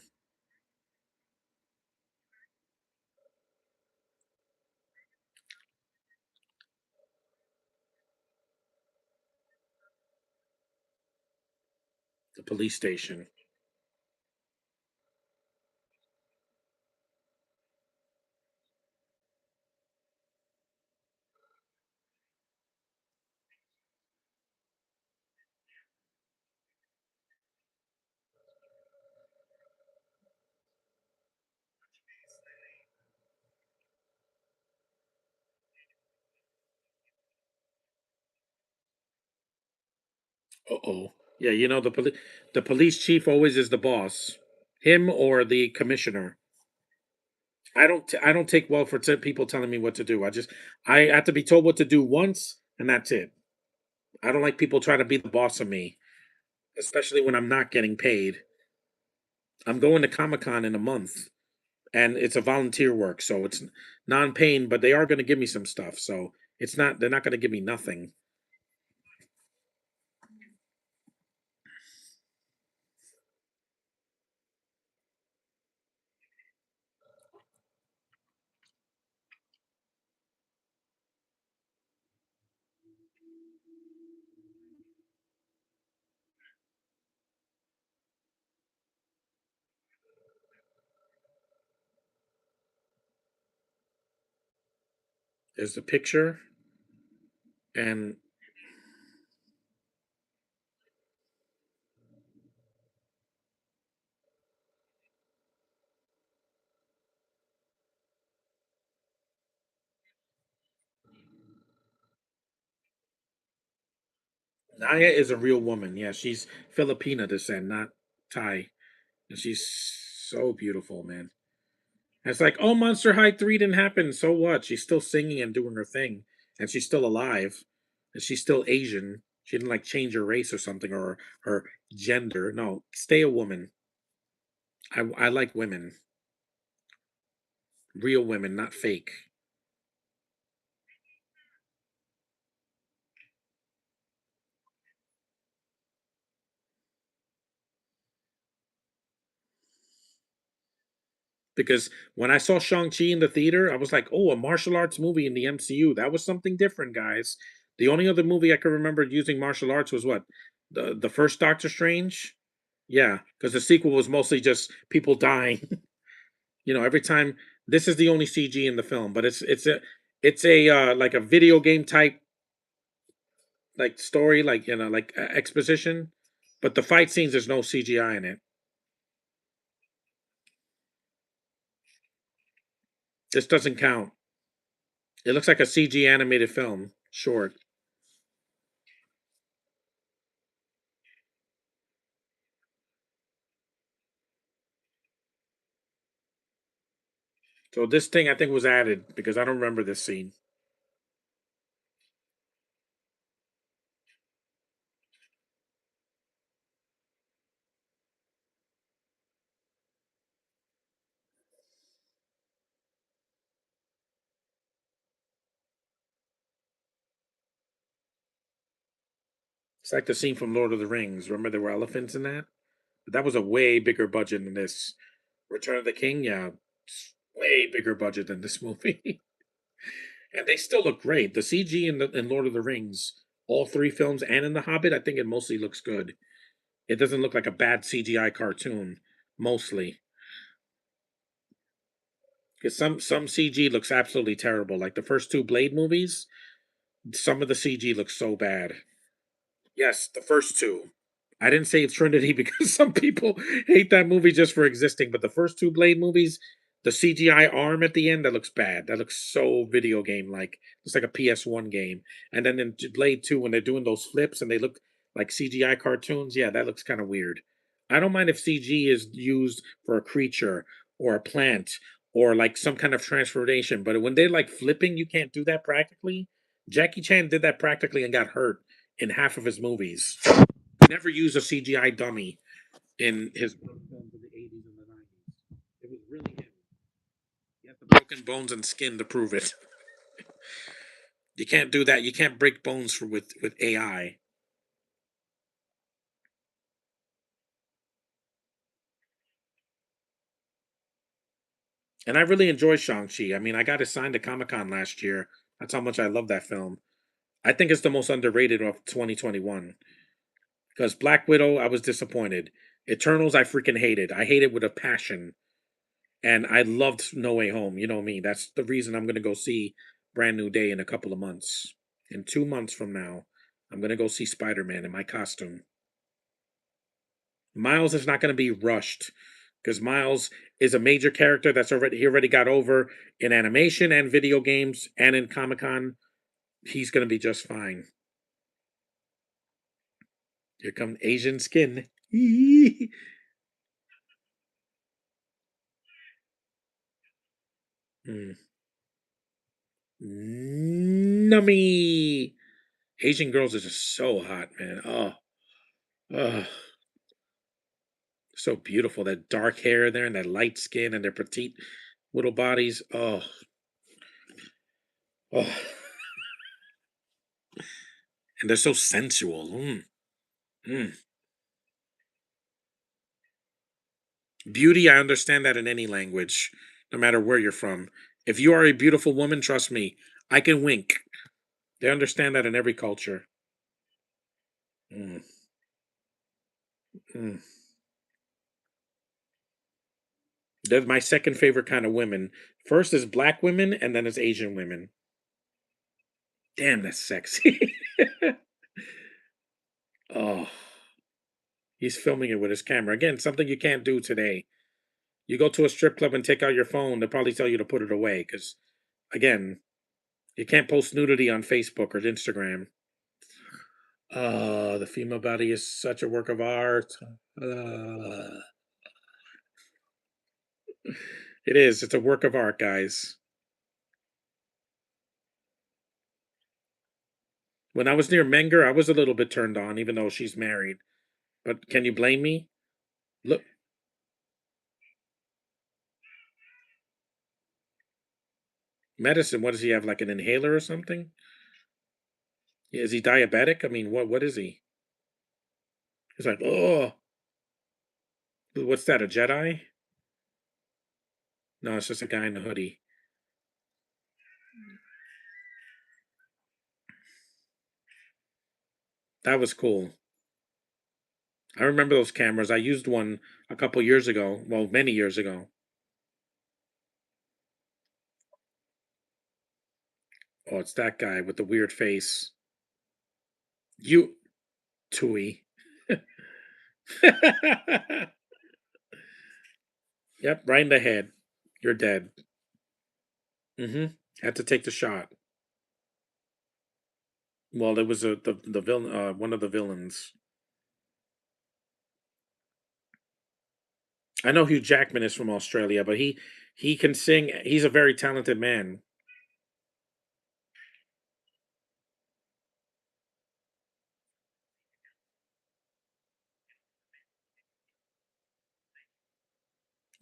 The police station. Uh oh. Yeah, the police chief always is the boss. Him or the commissioner. I don't take well for people telling me what to do. I have to be told what to do once, and that's it. I don't like people trying to be the boss of me, especially when I'm not getting paid. I'm going to Comic Con in a month, and it's a volunteer work, so it's non-paying, but they are going to give me some stuff. So it's not they're not going to give me nothing. There's the picture, and Naya is a real woman. Yeah, she's Filipina descent, not Thai, and she's so beautiful, man. And it's like, oh, Monster High 3 didn't happen. So what? She's still singing and doing her thing, and she's still alive, and she's still Asian. She didn't like change her race or something or her gender. No, stay a woman. I like women, real women, not fake. Because when I saw Shang-Chi in the theater, I was like, oh, a martial arts movie in the MCU. That was something different, guys. The only other movie I can remember using martial arts was what? The first Doctor Strange? Yeah, because the sequel was mostly just people dying. Every time this is the only CG in the film, but it's a like a video game type like story, like like exposition. But the fight scenes, there's no CGI in it. This doesn't count. It looks like a CG animated film, short. So this thing I think was added because I don't remember this scene. It's like the scene from Lord of the Rings. Remember there were elephants in that? But that was a way bigger budget than this. Return of the King, yeah, it's way bigger budget than this movie. And they still look great. The CG in Lord of the Rings, all three films, and in The Hobbit, I think it mostly looks good. It doesn't look like a bad CGI cartoon, mostly. Because some CG looks absolutely terrible. Like the first two Blade movies, some of the CG looks so bad. Yes, the first two. I didn't say Trinity because some people hate that movie just for existing, but the first two Blade movies, the CGI arm at the end, that looks bad. That looks so video game like. It's like a PS1 game. And then in Blade 2, when they're doing those flips and they look like CGI cartoons, yeah, that looks kind of weird. I don't mind if CG is used for a creature or a plant or like some kind of transformation, but when they're like flipping, you can't do that practically. Jackie Chan did that practically and got hurt in half of his movies. He never used a CGI dummy in his films in the 80s and the 90s. It was really him. He had the broken bones and skin to prove it. You can't do that. You can't break bones with AI. And I really enjoy Shang-Chi. I mean, I got it signed to Comic-Con last year. That's how much I love that film. I think it's the most underrated of 2021. Because Black Widow, I was disappointed. Eternals, I freaking hated. I hate it with a passion. And I loved No Way Home. You know me. That's the reason I'm going to go see Brand New Day in a couple of months. In 2 months from now, I'm going to go see Spider Man in my costume. Miles is not going to be rushed because Miles is a major character that's already he already got over in animation and video games and in Comic Con. He's going to be just fine. Here comes Asian skin. Mm. Nummy. Asian girls are just so hot, man. Oh, so beautiful. That dark hair there and that light skin and their petite little bodies. Oh, and they're so sensual. Mm. Beauty, I understand that in any language, no matter where you're from. If you are a beautiful woman, trust me, I can wink. They understand that in every culture. Mm, mm. They're my second favorite kind of women. First is black women, and then it's Asian women. Damn, that's sexy. Oh, he's filming it with his camera. Again, something you can't do today. You go to a strip club and take out your phone, they'll probably tell you to put it away because, again, you can't post nudity on Facebook or Instagram. The female body is such a work of art. Uh, it is. It's a work of art, guys. When I was near Menger, I was a little bit turned on, even though she's married. But can you blame me? Look, medicine. What does he have? Like an inhaler or something? Is he diabetic? I mean, what is he? He's like, oh, what's that? A Jedi? No, it's just a guy in a hoodie. That was cool. I remember those cameras. I used one a couple years ago. Well, many years ago. Oh, it's that guy with the weird face. You, Tui. Yep, right in the head. You're dead. Mm-hmm. Had to take the shot. Well, it was the villain, one of the villains. I know Hugh Jackman is from Australia, but he can sing. He's a very talented man.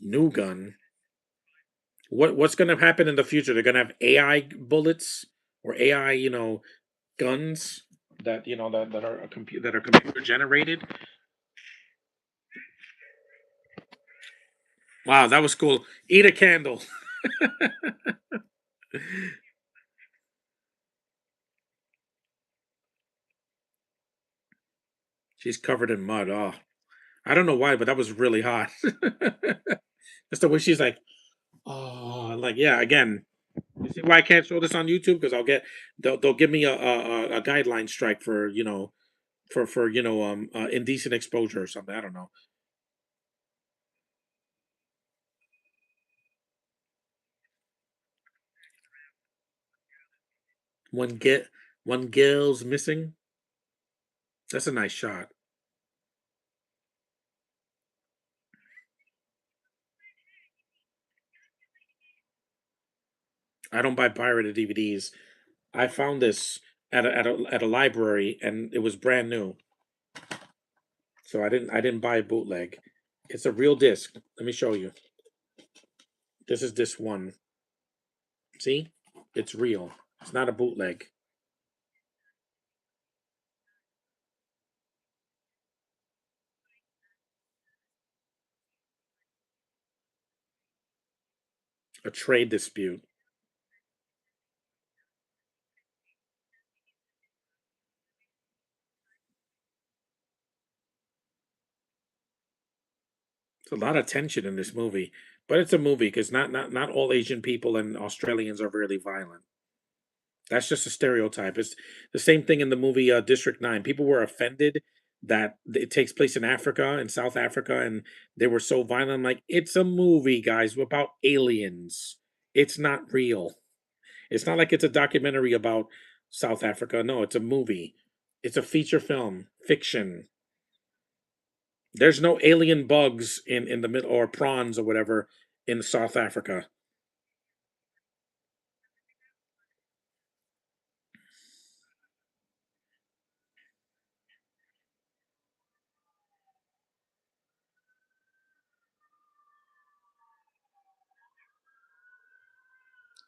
New gun. What's going to happen in the future? They're going to have AI bullets or AI, guns that that are that are computer generated. Wow, that was cool. Eat a candle. She's covered in mud. Oh, I don't know why, but that was really hot. Just the way she's like, oh, like yeah. Again, you see why I can't show this on YouTube? Because they'll give me a guideline strike for for indecent exposure or something. I don't know. One get one girl's missing. That's a nice shot. I don't buy pirated DVDs. I found this at a library and it was brand new. So I didn't buy a bootleg. It's a real disc. Let me show you. This is this one. See? It's real. It's not a bootleg. A trade dispute. It's a lot of tension in this movie. But it's a movie because not all Asian people and Australians are really violent. That's just a stereotype. It's the same thing in the movie District 9. People were offended that it takes place in Africa, in South Africa, and they were so violent. I'm like, it's a movie, guys, about aliens. It's not real. It's not like it's a documentary about South Africa. No, it's a movie. It's a feature film, fiction. There's no alien bugs in the middle or prawns or whatever in South Africa.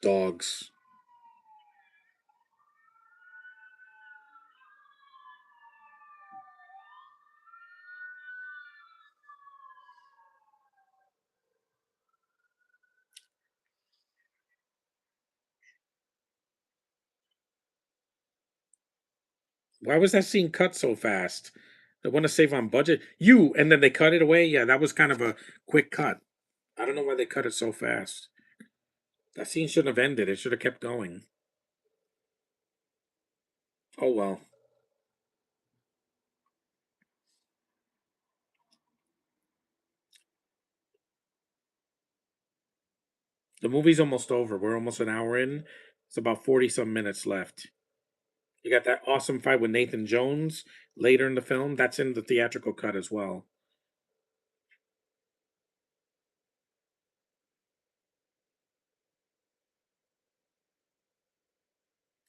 Dogs. Why was that scene cut so fast? They want to save on budget. And then they cut it away. Yeah, that was kind of a quick cut. I don't know why they cut it so fast. That scene shouldn't have ended. It should have kept going. Oh well. The movie's almost over. We're almost an hour in. It's about 40 some minutes left. You got that awesome fight with Nathan Jones later in the film. That's in the theatrical cut as well.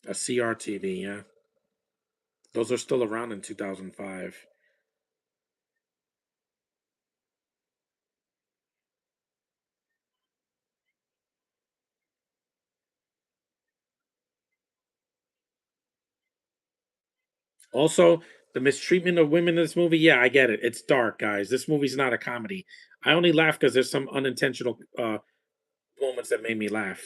A CRTV, yeah. Those are still around in 2005. Also, the mistreatment of women in this movie, yeah, I get it. It's dark, guys. This movie's not a comedy. I only laugh because there's some unintentional moments that made me laugh.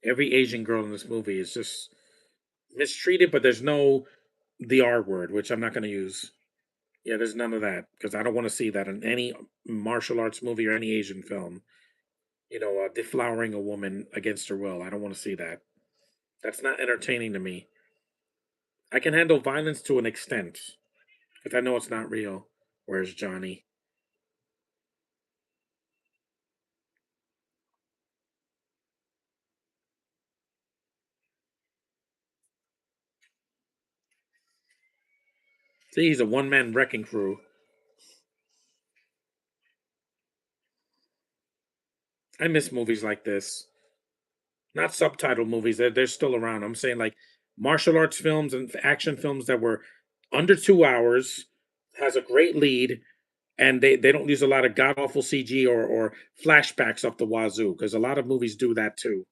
Every Asian girl in this movie is just mistreated, but there's no the R word, which I'm not going to use. Yeah, there's none of that because I don't want to see that in any martial arts movie or any Asian film. Deflowering a woman against her will. I don't want to see that. That's not entertaining to me. I can handle violence to an extent if I know it's not real. Where's Johnny? See, he's a one man wrecking crew. I miss movies like this. Not subtitle movies. They're still around. I'm saying like martial arts films and action films that were under 2 hours, has a great lead, and they don't use a lot of god awful CG or flashbacks up the wazoo because a lot of movies do that too,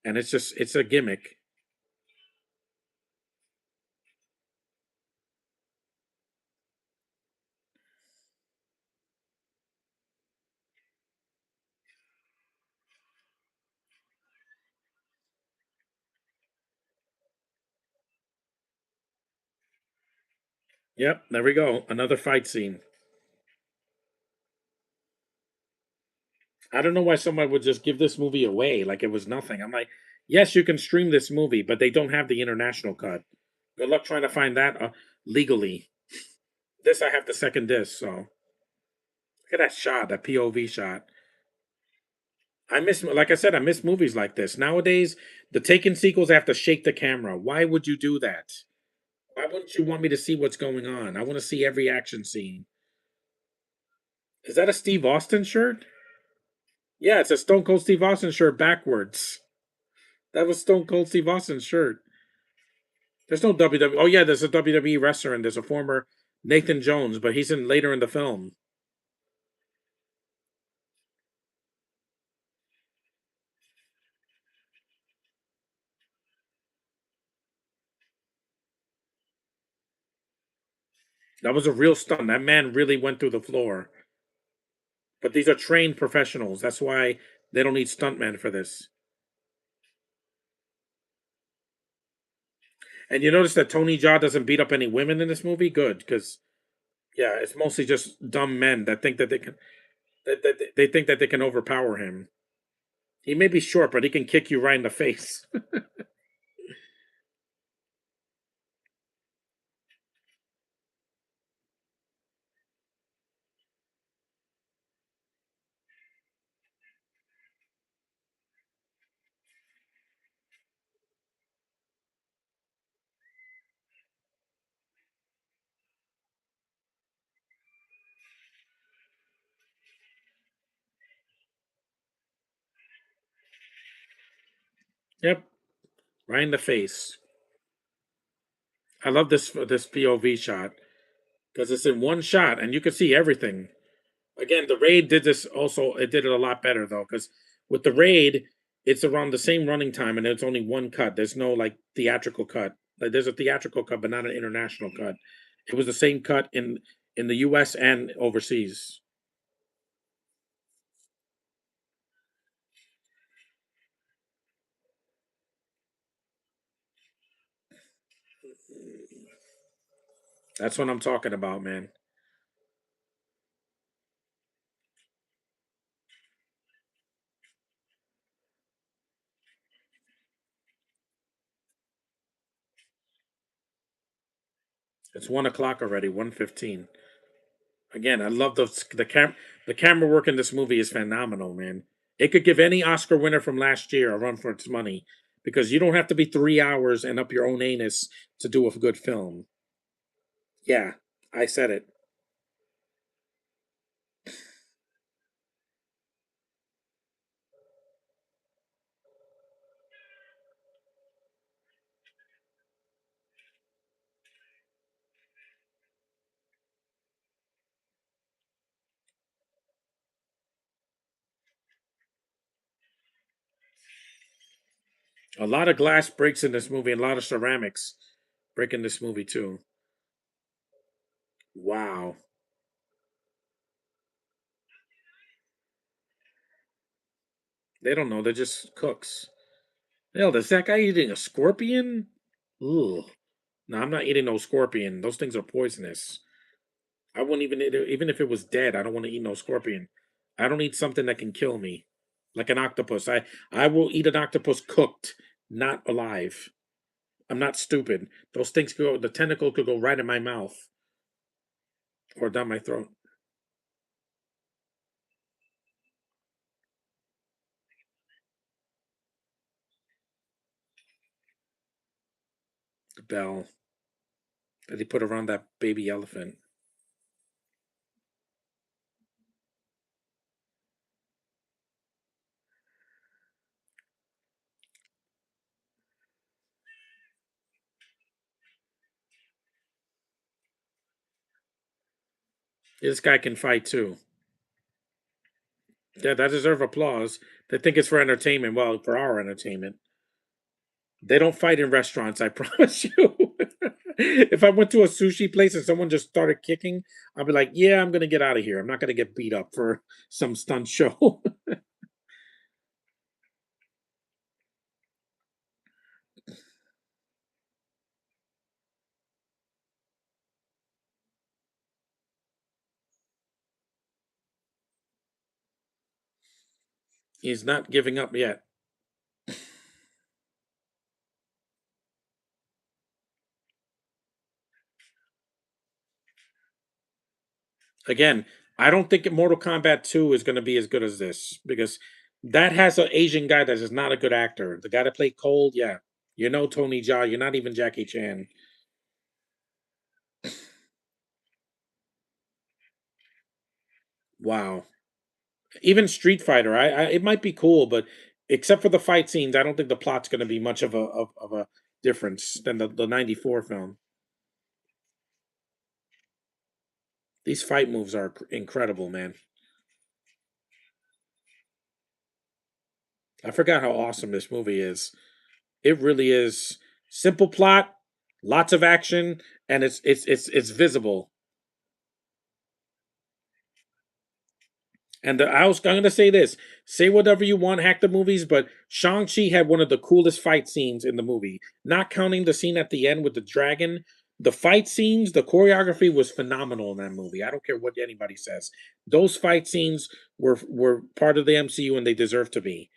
and it's a gimmick. Yep, there we go. Another fight scene. I don't know why someone would just give this movie away like it was nothing. I'm like, yes, you can stream this movie, but they don't have the international cut. Good luck trying to find that legally. This I have the second disc, so look at that shot, that POV shot. Like I said, I miss movies like this. Nowadays, the Taken sequels have to shake the camera. Why would you do that? Why wouldn't you want me to see what's going on? I want to see every action scene. Is that a Steve Austin shirt? Yeah, it's a Stone Cold Steve Austin shirt backwards. That was Stone Cold Steve Austin's shirt. There's no WWE. Oh yeah, there's a WWE wrestler and there's a former Nathan Jones, but he's in later in the film. That was a real stunt. That man really went through the floor. But these are trained professionals. That's why they don't need stuntmen for this. And you notice that Tony Jaa doesn't beat up any women in this movie? Good, because yeah, it's mostly just dumb men that think that they think that they can overpower him. He may be short, but he can kick you right in the face. Yep, right in the face. I love this POV shot because it's in one shot and you can see everything. Again, the raid did this also. It did it a lot better though, because with the raid, it's around the same running time and it's only one cut. There's no like theatrical cut. Like there's a theatrical cut, but not an international cut. It was the same cut in the U.S. and overseas. That's what I'm talking about, man. It's 1 o'clock already. 1:15. Again, I love the camera work in this movie is phenomenal, man. It could give any Oscar winner from last year a run for its money because you don't have to be 3 hours and up your own anus to do a good film. Yeah, I said it. A lot of glass breaks in this movie, and a lot of ceramics break in this movie too. Wow. They don't know, they're just cooks. Hell, is that guy eating a scorpion? Ugh. No, I'm not eating no scorpion. Those things are poisonous. I wouldn't even eat it, even if it was dead. I don't want to eat no scorpion. I don't eat something that can kill me, like an octopus. I will eat an octopus cooked, not alive. I'm not stupid. Those things could go. The tentacle could go right in my mouth or down my throat. The bell that he put around that baby elephant. This guy can fight too. Yeah, that deserve applause. They think it's for entertainment. Well, for our entertainment. They don't fight in restaurants, I promise you. If I went to a sushi place and someone just started kicking, I'd be like, "Yeah, I'm gonna get out of here. I'm not gonna get beat up for some stunt show." He's not giving up yet. Again, I don't think Mortal Kombat 2 is gonna be as good as this because that has an Asian guy that is not a good actor. The guy that played Cold, yeah. You know Tony Jaa, you're not even Jackie Chan. Wow. Even Street Fighter, I it might be cool, but except for the fight scenes, I don't think the plot's gonna be much of a difference than the '94 film. These fight moves are incredible, man. I forgot how awesome this movie is. It really is simple plot, lots of action, and it's visible. And I'm gonna say this: say whatever you want, hack the movies, but Shang Chi had one of the coolest fight scenes in the movie. Not counting the scene at the end with the dragon, the fight scenes, the choreography was phenomenal in that movie. I don't care what anybody says; those fight scenes were part of the MCU and they deserve to be.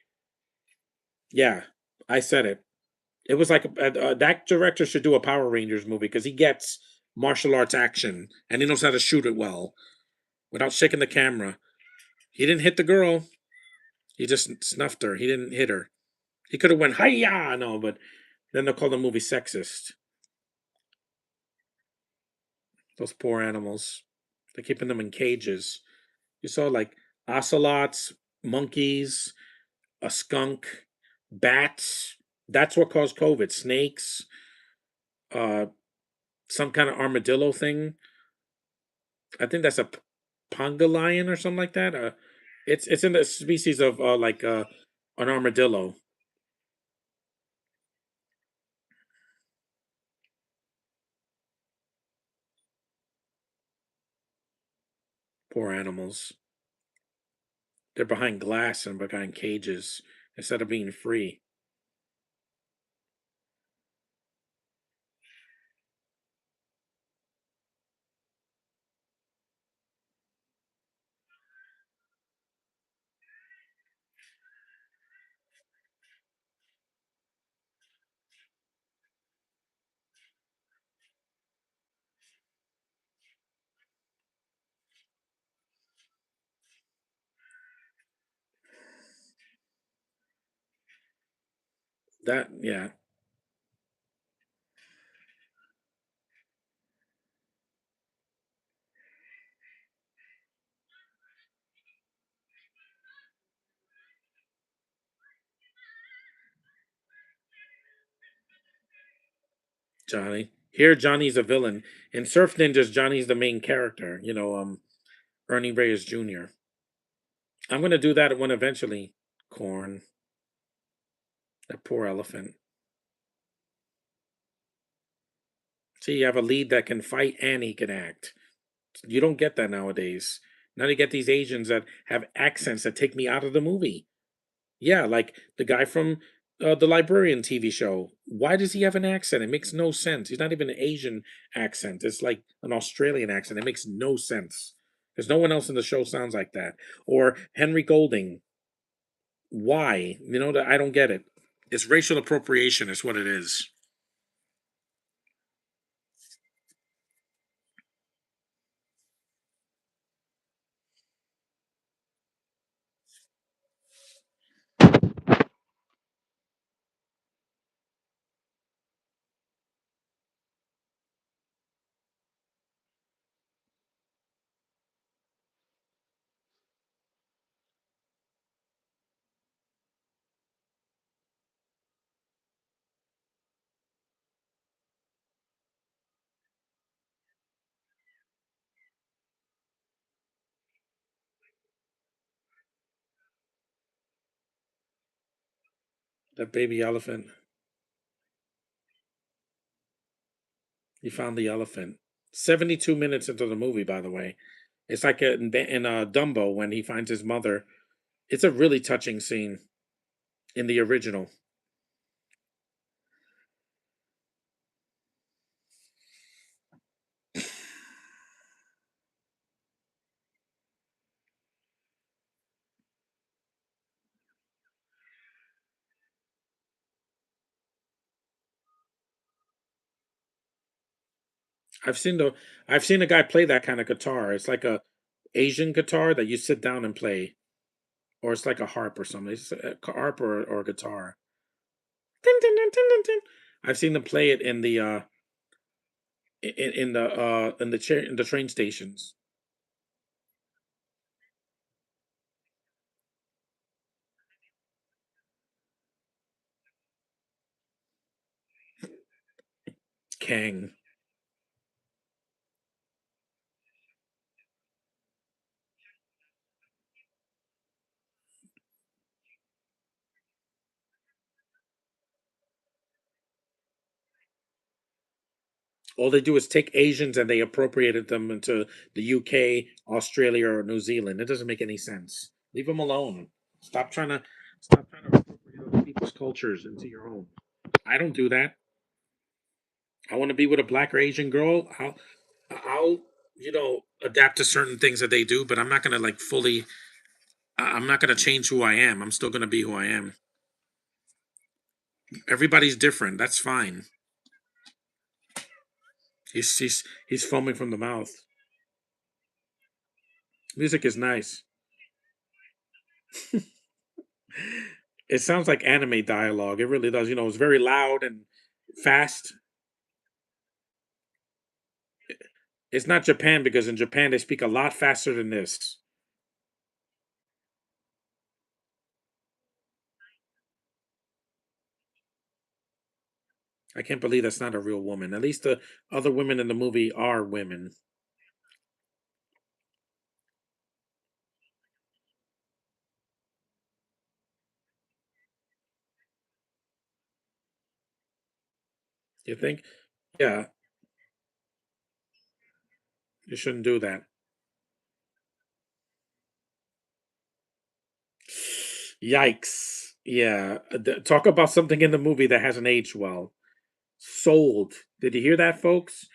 Yeah, I said it. It was like that director should do a Power Rangers movie because he gets martial arts action and he knows how to shoot it well without shaking the camera. He didn't hit the girl. He just snuffed her. He didn't hit her. He could have went hiya, no, but then they'll call the movie sexist. Those poor animals. They're keeping them in cages. You saw like ocelots, monkeys, a skunk, bats. That's what caused COVID. Snakes, uh, some kind of armadillo thing. I think that's a pangolin or something like that. It's in the species of an armadillo. Poor animals. They're behind glass and behind cages instead of being free. That yeah, Johnny. Here Johnny's a villain. In Surf Ninjas, Johnny's the main character. Ernie Reyes Jr. I'm gonna do that one eventually. Corn. That poor elephant. See, you have a lead that can fight and he can act. You don't get that nowadays. Now you get these Asians that have accents that take me out of the movie. Yeah, like the guy from The Librarian TV show. Why does he have an accent? It makes no sense. He's not even an Asian accent. It's like an Australian accent. It makes no sense. There's no one else in the show sounds like that. Or Henry Golding. Why? I don't get it. It's racial appropriation, is what it is. That baby elephant. He found the elephant. 72 minutes into the movie, by the way. It's like in Dumbo when he finds his mother. It's a really touching scene in the original. I've seen the I've seen a guy play that kind of guitar. It's like a Asian guitar that you sit down and play, or it's like a harp or something. It's a harp or a guitar. Tin, tin, tin, tin, tin, tin. I've seen them play it in the train stations. Kang. All they do is take Asians and they appropriated them into the UK, Australia, or New Zealand. It doesn't make any sense. Leave them alone. Stop trying to appropriate other people's cultures into your own. I don't do that. I want to be with a black or Asian girl. I'll adapt to certain things that they do, but I'm not gonna like fully. I'm not gonna change who I am. I'm still gonna be who I am. Everybody's different. That's fine. He's foaming from the mouth. Music is nice. It sounds like anime dialogue. It really does. It's very loud and fast. It's not Japan because in Japan they speak a lot faster than this. I can't believe that's not a real woman. At least the other women in the movie are women. You think? Yeah, you shouldn't do that. Yikes. Yeah. Talk about something in the movie that hasn't aged well. Sold. Did you hear that, folks?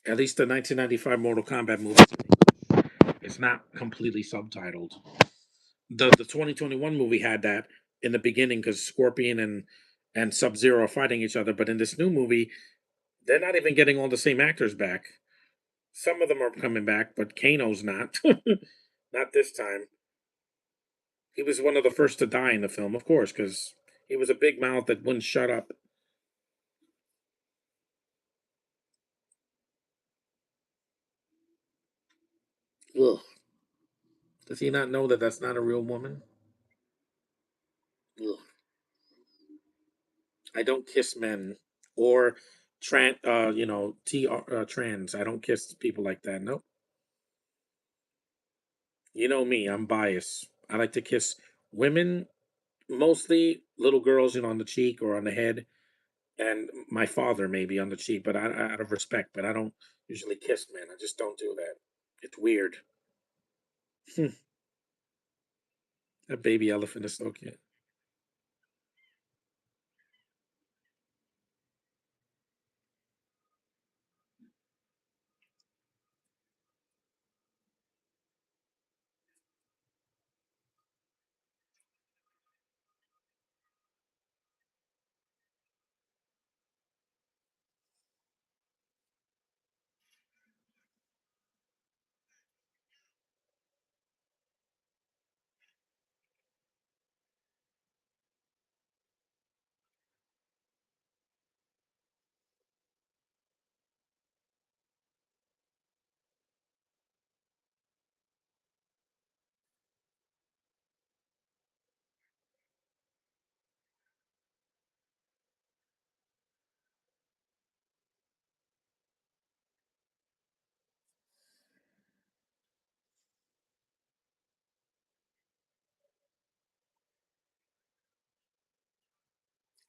At least the 1995 Mortal Kombat movie. It's not completely subtitled. The 2021 movie had that in the beginning because Scorpion and Sub Zero are fighting each other. But in this new movie, they're not even getting all the same actors back. Some of them are coming back, but Kano's not. Not this time. He was one of the first to die in the film, of course, because He was a big mouth that wouldn't shut up. Ugh. Does he not know that that's not a real woman? Ugh. I don't kiss men or trans. I don't kiss people like that. Nope. You know me, I'm biased. I like to kiss women, mostly little girls, on the cheek or on the head, and my father maybe on the cheek, but out of respect. But I don't usually kiss men. I just don't do that. It's weird. That baby elephant is so cute.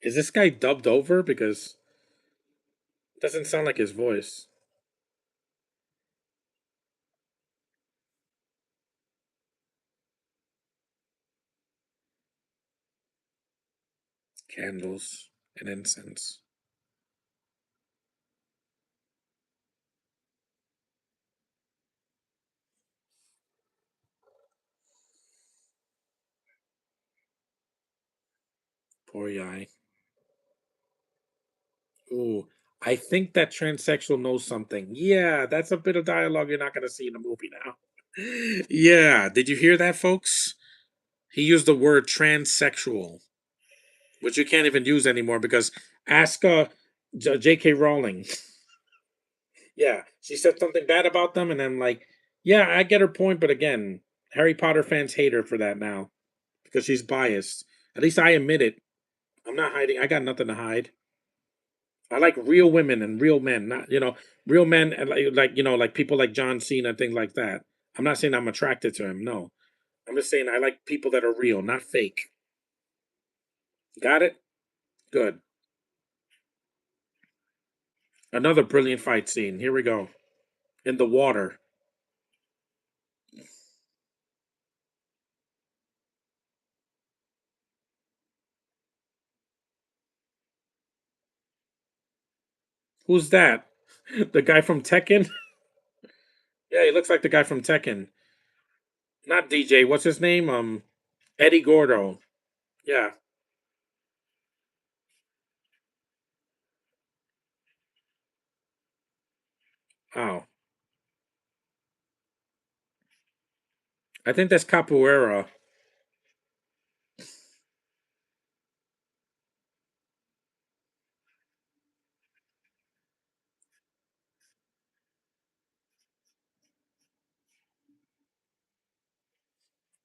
Is this guy dubbed over? Because it doesn't sound like his voice. Candles and incense. Poor guy. Ooh, I think that transsexual knows something. Yeah, that's a bit of dialogue you're not going to see in the movie now. Yeah, did you hear that, folks? He used the word transsexual, which you can't even use anymore because ask J.K. Rowling. Yeah, she said something bad about them, and I'm like, yeah, I get her point, but again, Harry Potter fans hate her for that now because she's biased. At least I admit it. I'm not hiding. I got nothing to hide. I like real women and real men, not real men and like people like John Cena and things like that. I'm not saying I'm attracted to him. No, I'm just saying I like people that are real, not fake. Got it? Good. Another brilliant fight scene. Here we go. In the water. Who's that? The guy from Tekken? Yeah, he looks like the guy from Tekken. Not DJ. What's his name? Eddie Gordo. Yeah. Oh, I think that's Capoeira.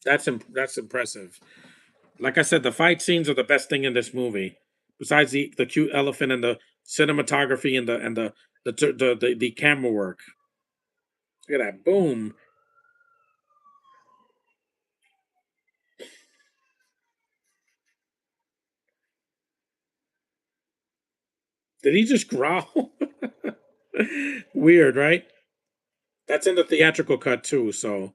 That's impressive. Like I said, the fight scenes are the best thing in this movie. Besides the cute elephant and the cinematography and the camera work. Look at that! Boom! Did he just growl? Weird, right? That's in the theatrical cut too. So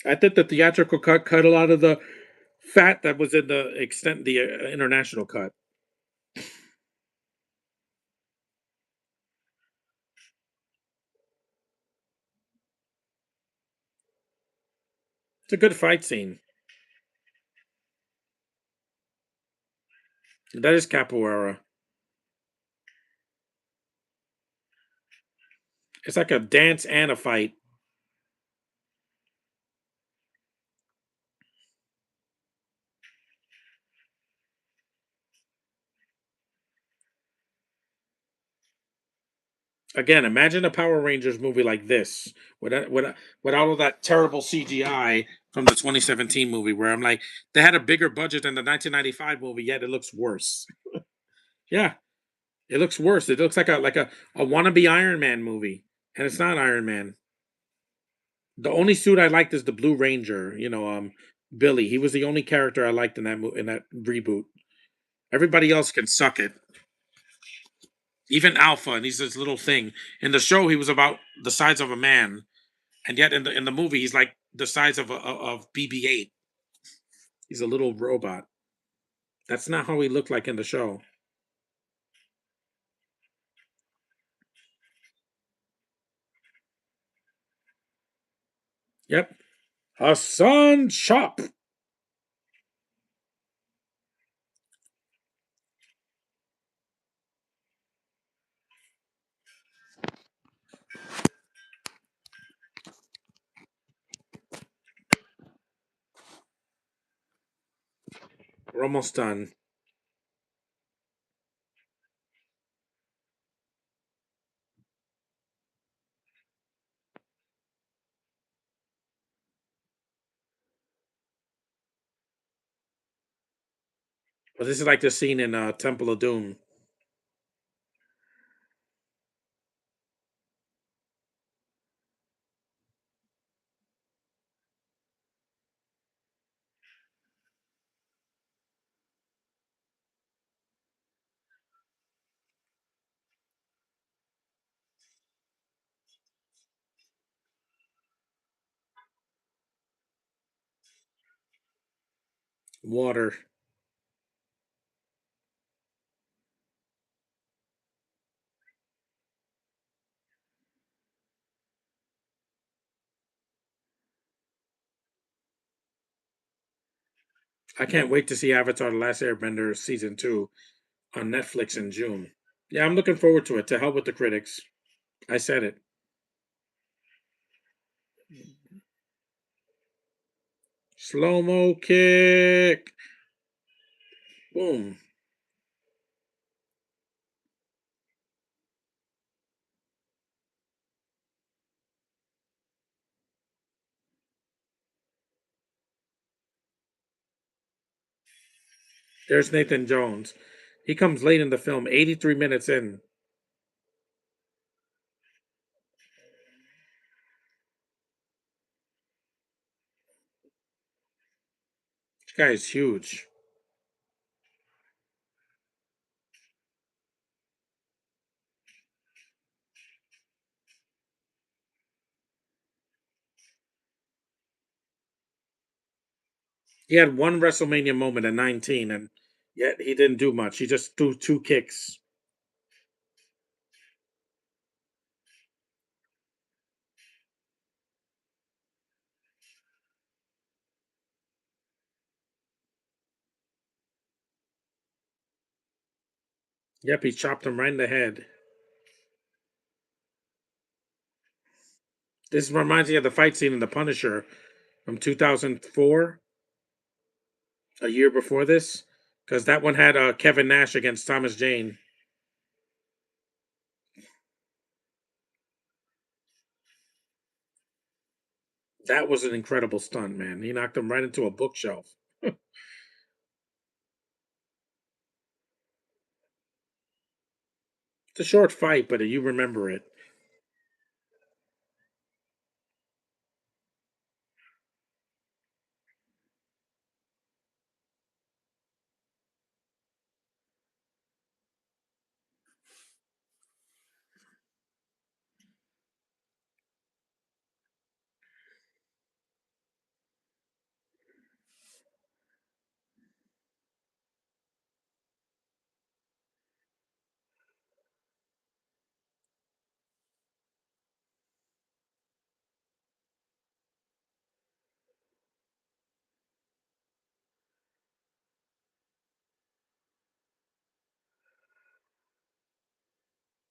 I think the theatrical cut a lot of the fat that was in the international cut. It's a good fight scene. That is capoeira. It's like a dance and a fight. Again, imagine a Power Rangers movie like this without all that terrible CGI from the 2017 movie, where I'm like, they had a bigger budget than the 1995 movie, yet it looks worse. Yeah, it looks worse. It looks like a wannabe Iron Man movie, and it's not Iron Man. The only suit I liked is the Blue Ranger. Billy. He was the only character I liked in that reboot. Everybody else can suck it. Even Alpha, and he's this little thing. In the show, he was about the size of a man, and yet in the movie, he's like the size of BB-8. He's a little robot. That's not how he looked like in the show. Yep, Hassan Chop. We're almost done. But this is like the scene in Temple of Doom. Water. I can't wait to see Avatar: The Last Airbender season 2 on Netflix in June. Yeah, I'm looking forward to it. To hell with the critics. I said it. Slow mo kick. Boom. There's Nathan Jones. He comes late in the film, 83 minutes in. This guy is huge. He had one WrestleMania moment at 19, and yet he didn't do much. He just threw two kicks. Yep, he chopped him right in the head. This reminds me of the fight scene in The Punisher from 2004, a year before this, because that one had Kevin Nash against Thomas Jane. That was an incredible stunt, man. He knocked him right into a bookshelf. It's a short fight, but you remember it.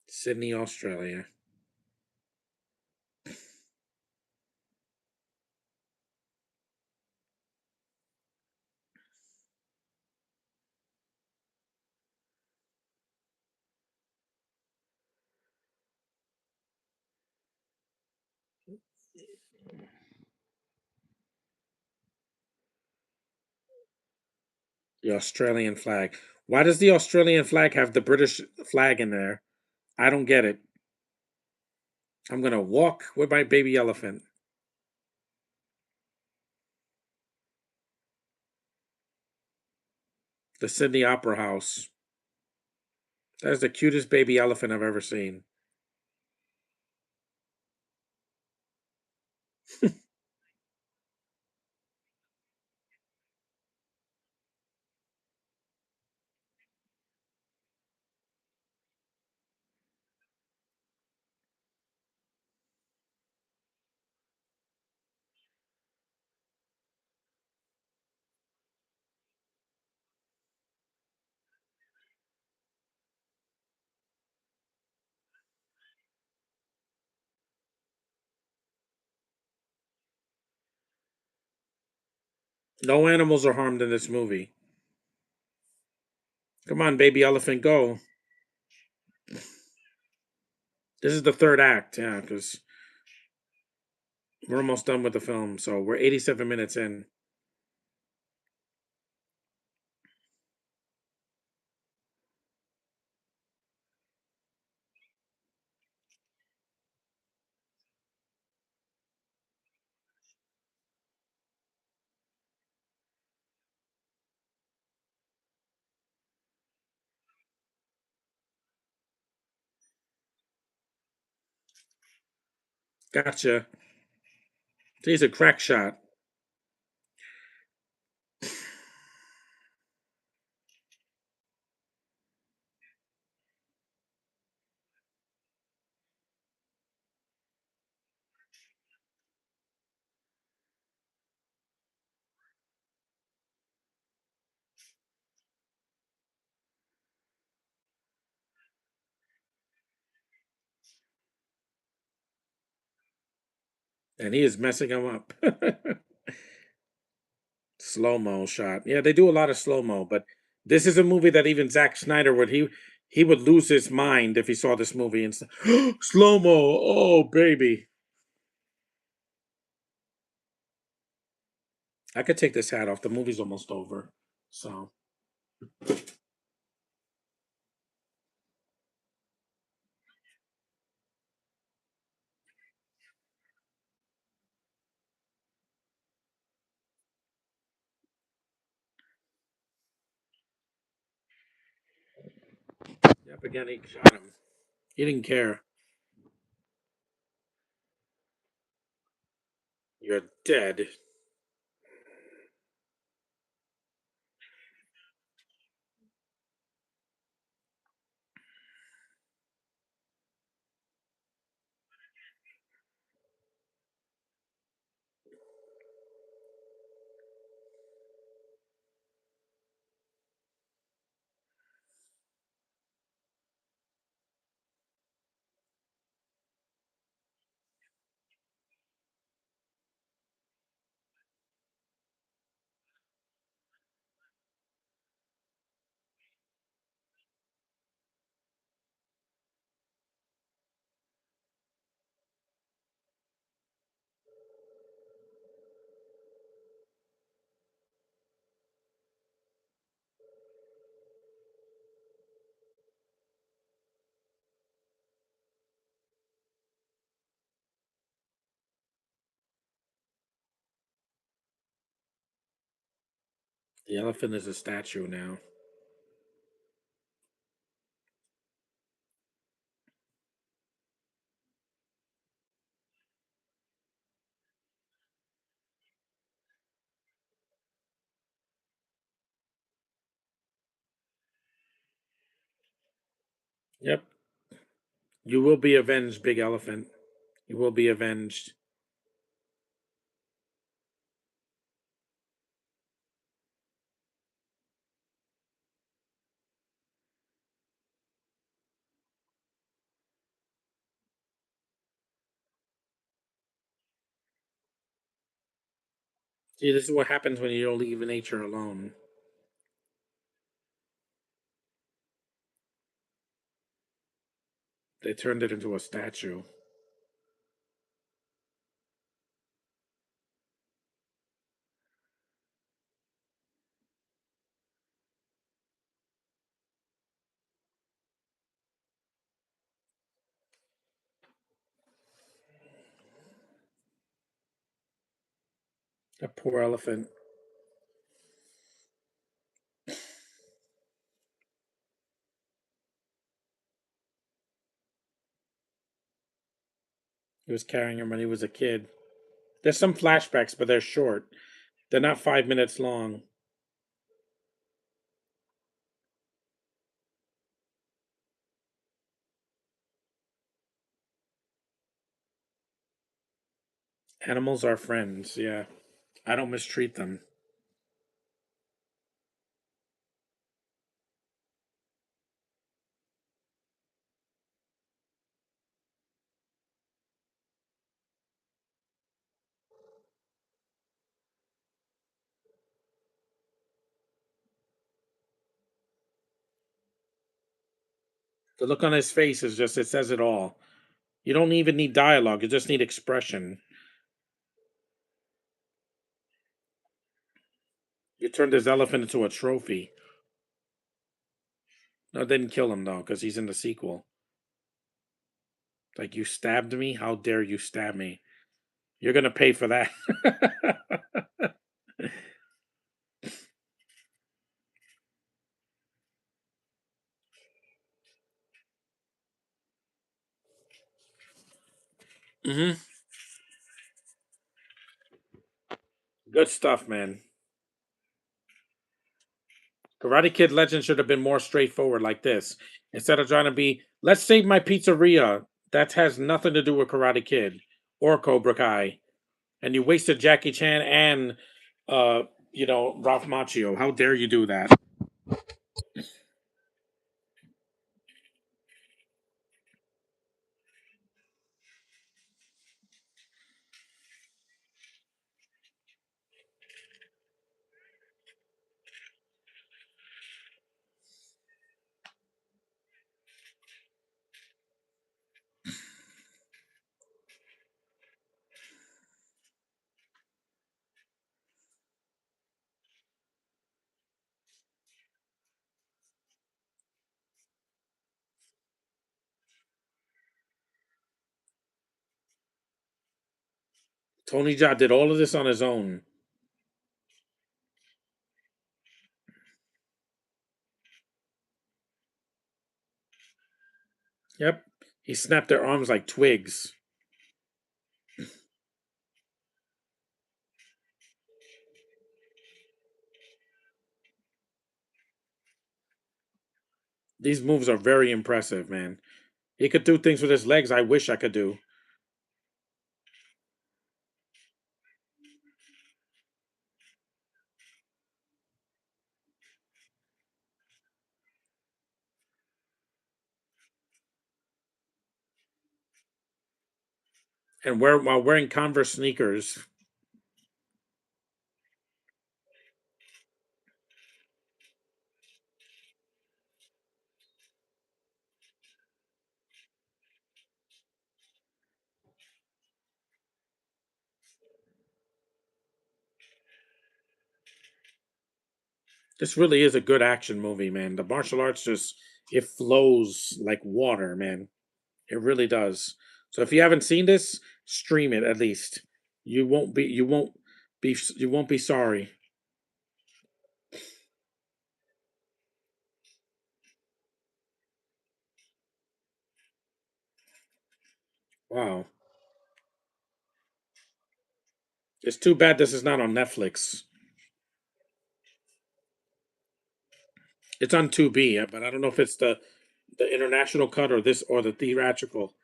Sydney, Australia. The Australian flag. Why does the Australian flag have the British flag in there? I don't get it. I'm gonna walk with my baby elephant. The Sydney Opera House. That is the cutest baby elephant I've ever seen. No animals are harmed in this movie. Come on, baby elephant, go. This is the third act, yeah, because we're almost done with the film. So we're 87 minutes in. Gotcha. He's a crack shot. And he is messing him up. Slow mo shot. Yeah, they do a lot of slow mo, but this is a movie that even Zack Snyder he would lose his mind if he saw this movie and say, slow mo. Oh baby, I could take this hat off. The movie's almost over. So yep, again he shot him. He didn't care. You're dead. The elephant is a statue now. Yep. You will be avenged, big elephant. You will be avenged. See, this is what happens when you don't leave nature alone. They turned it into a statue. That poor elephant. He was carrying him when he was a kid. There's some flashbacks, but they're short. They're not 5 minutes long. Animals are friends. Yeah, I don't mistreat them. The look on his face is just, it says it all. You don't even need dialogue, you just need expression. You turned this elephant into a trophy. No, it didn't kill him though, because he's in the sequel. Like, you stabbed me? How dare you stab me? You're gonna pay for that. Hmm. Good stuff, man. Karate Kid Legend should have been more straightforward like this. Instead of trying to be, let's save my pizzeria. That has nothing to do with Karate Kid or Cobra Kai. And you wasted Jackie Chan and uh, Ralph Macchio. How dare you do that? Tony Jaa did all of this on his own. Yep. He snapped their arms like twigs. These moves are very impressive, man. He could do things with his legs I wish I could do. And while wearing Converse sneakers. This really is a good action movie, man. The martial arts just, it flows like water, man. It really does. So if you haven't seen this, stream it at least. You won't be sorry. Wow. It's too bad this is not on Netflix. It's on 2B, but I don't know if it's the international cut or this or the theatrical.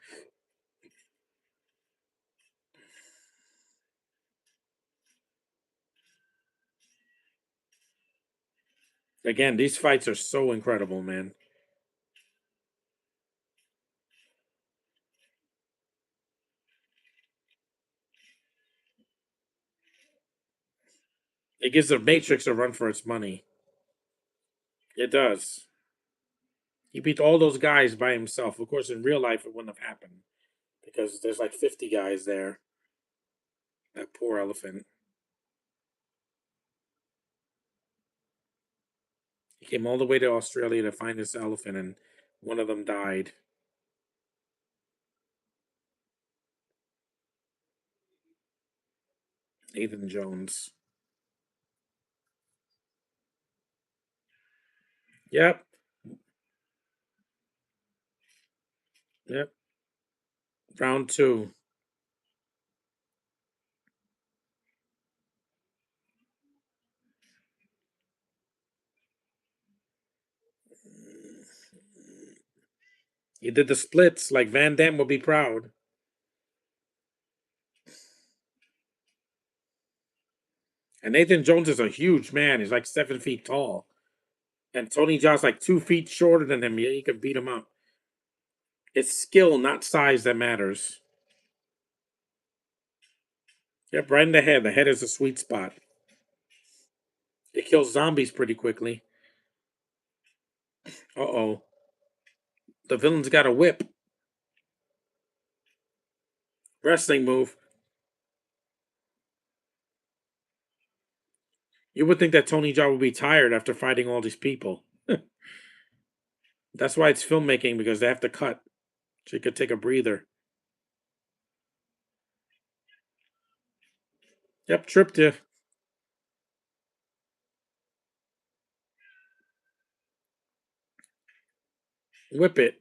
Again, these fights are so incredible, man. It gives the Matrix a run for its money. It does. He beat all those guys by himself. Of course, in real life, it wouldn't have happened because there's like 50 guys there. That poor elephant. He came all the way to Australia to find this elephant, and one of them died. Nathan Jones. Yep. Yep. Round two. You did the splits like Van Damme would be proud. And Nathan Jones is a huge man. He's like 7 feet tall. And Tony Jaa's like 2 feet shorter than him. Yeah, you can beat him up. It's skill, not size, that matters. Yep, right in the head. The head is a sweet spot. It kills zombies pretty quickly. Uh oh. The villain's got a whip. Wrestling move. You would think that Tony Jaa would be tired after fighting all these people. That's why it's filmmaking, because they have to cut. So you could take a breather. Yep, tripped you. Whip it.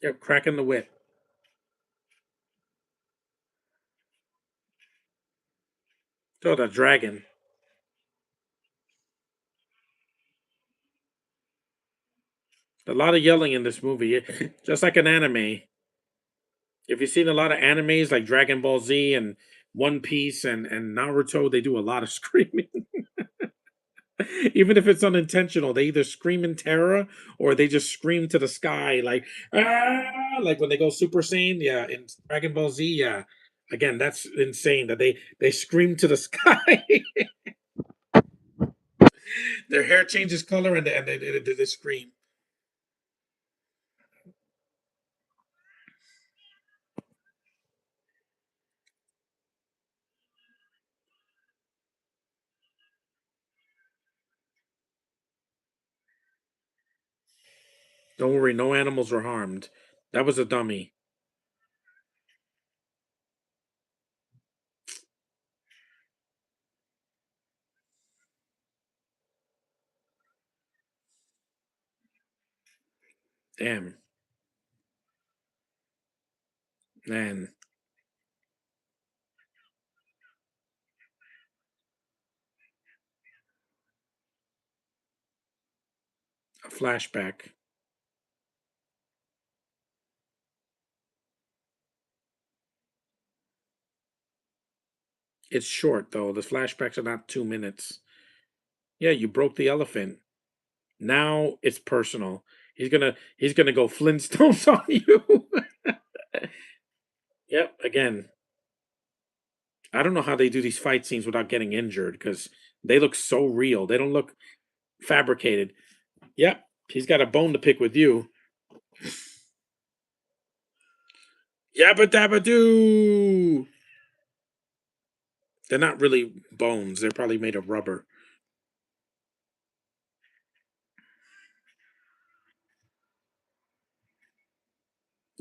Yep, cracking the whip. Oh, the dragon. A lot of yelling in this movie, just like an anime. If you've seen a lot of animes like Dragon Ball Z and One Piece and Naruto, they do a lot of screaming. Even if it's unintentional, they either scream in terror or they just scream to the sky, like ah, like when they go Super Saiyan. Yeah, in Dragon Ball Z. Yeah, again, that's insane that they scream to the sky. Their hair changes color and they scream. Don't worry, no animals were harmed. That was a dummy. Damn, man, a flashback. It's short though. The flashbacks are not 2 minutes. Yeah, you broke the elephant. Now it's personal. He's gonna go Flintstones on you. Yep. Again, I don't know how they do these fight scenes without getting injured because they look so real. They don't look fabricated. Yep. He's got a bone to pick with you. Yabba dabba doo. They're not really bones. They're probably made of rubber.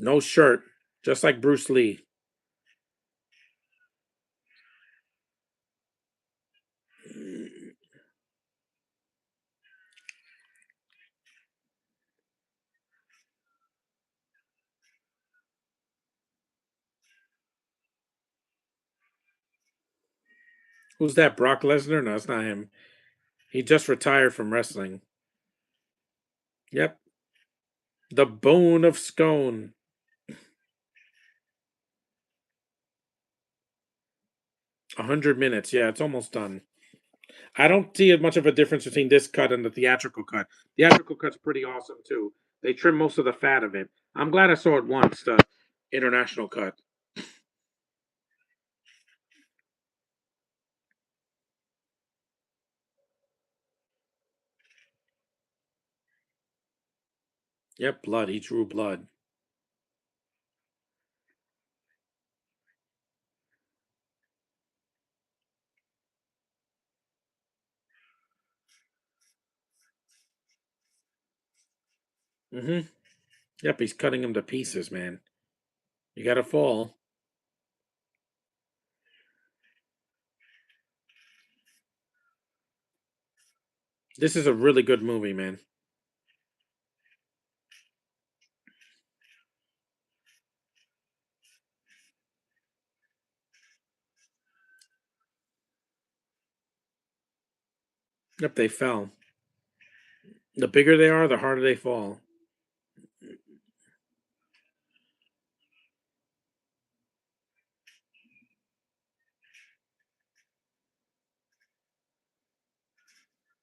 No shirt, just like Bruce Lee. Who's that? Brock Lesnar? No, it's not him. He just retired from wrestling. Yep. The Bone of Scone. 100 minutes. Yeah, it's almost done. I don't see much of a difference between this cut and the theatrical cut. Theatrical cut's pretty awesome too. They trim most of the fat of it. I'm glad I saw it once, the international cut. Yep, blood. He drew blood. Hmm. Yep, he's cutting him to pieces, man. You gotta fall. This is a really good movie, man. Yep, they fell. The bigger they are, the harder they fall.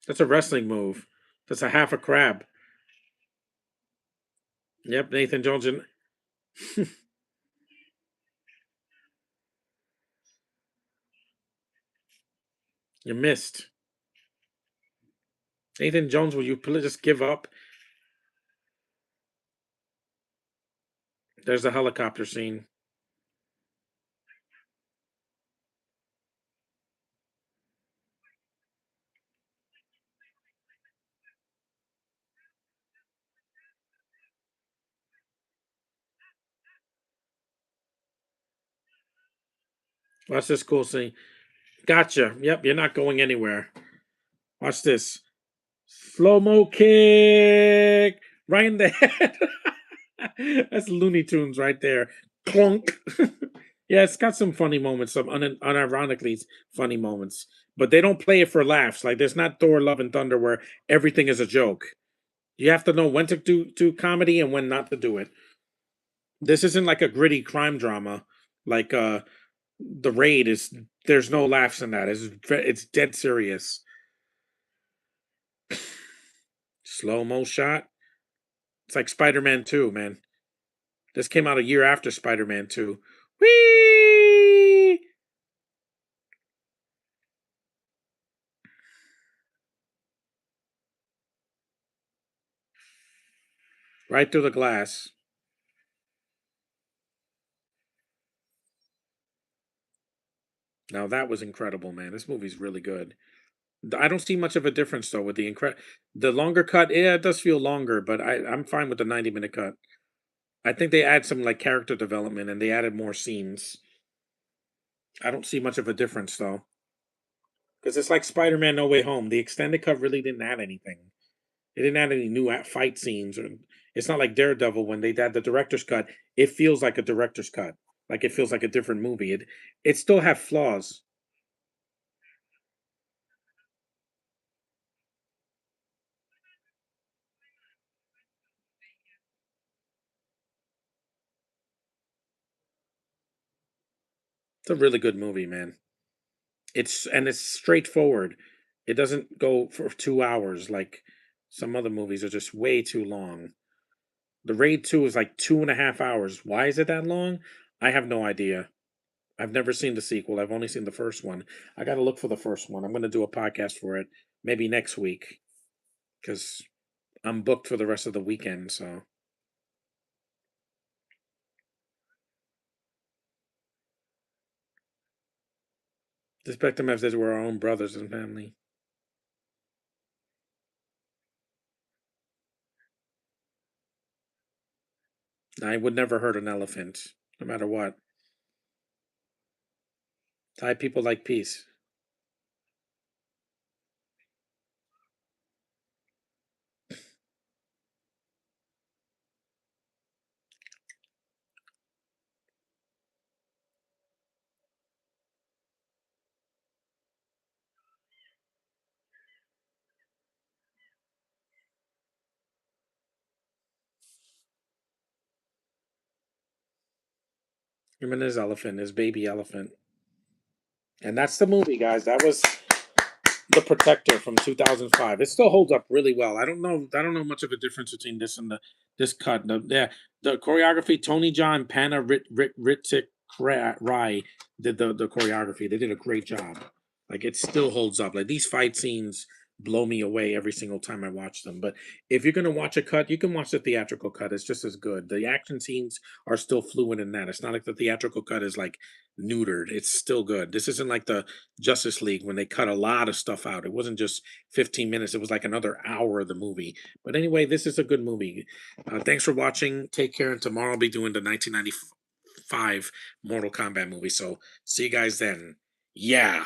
That's a wrestling move. That's a half a crab. Yep, Nathan Jones and you missed. Nathan Jones, will you just give up? There's the helicopter scene. Watch this cool scene. Gotcha. Yep, you're not going anywhere. Watch this. Slow mo kick right in the head. That's Looney Tunes right there. Clunk. Yeah, it's got some funny moments, some unironically funny moments, but they don't play it for laughs. Like there's not Thor: Love and Thunder where everything is a joke. You have to know when to do comedy and when not to do it. This isn't like a gritty crime drama. Like The Raid is. There's no laughs in that. It's dead serious. Slow mo shot. It's like Spider-Man 2, man. This came out a year after Spider-Man 2. Whee! Right through the glass. Now that was incredible, man. This movie's really good. I don't see much of a difference though with the longer cut. Yeah, it does feel longer, but I'm fine with the 90-minute cut. I think they add some like character development and they added more scenes. I don't see much of a difference though, because it's like Spider-Man: No Way Home. The extended cut really didn't add anything. They didn't add any new fight scenes, or it's not like Daredevil when they had the director's cut. It feels like a director's cut, like it feels like a different movie. It still have flaws. It's a really good movie, man. It's straightforward. It doesn't go for 2 hours like some other movies are just way too long. The Raid 2 is like 2.5 hours. Why is it that long? I have no idea. I've never seen the sequel. I've only seen the first one. I got to look for the first one. I'm going to do a podcast for it maybe next week because I'm booked for the rest of the weekend. So respect them as they were our own brothers and family. I would never hurt an elephant, no matter what. Thai people like peace. Him and his elephant, his baby elephant. And that's the movie, guys. That was The Protector from 2005. It still holds up really well. I don't know. I don't know much of a difference between this and this cut. Yeah, the choreography. Tony John, Panna Ritik Rai did the choreography. They did a great job. Like it still holds up. Like these fight scenes blow me away every single time I watch them. But if you're gonna watch a cut, you can watch the theatrical cut. It's just as good. The action scenes are still fluid in that. It's not like the theatrical cut is like neutered. It's still good. This isn't like the Justice League when they cut a lot of stuff out. It wasn't just 15 minutes. It was like another hour of the movie. But anyway, this is a good movie. Thanks for watching. Take care. And tomorrow I'll be doing the 1995 Mortal Kombat movie. So see you guys then. Yeah.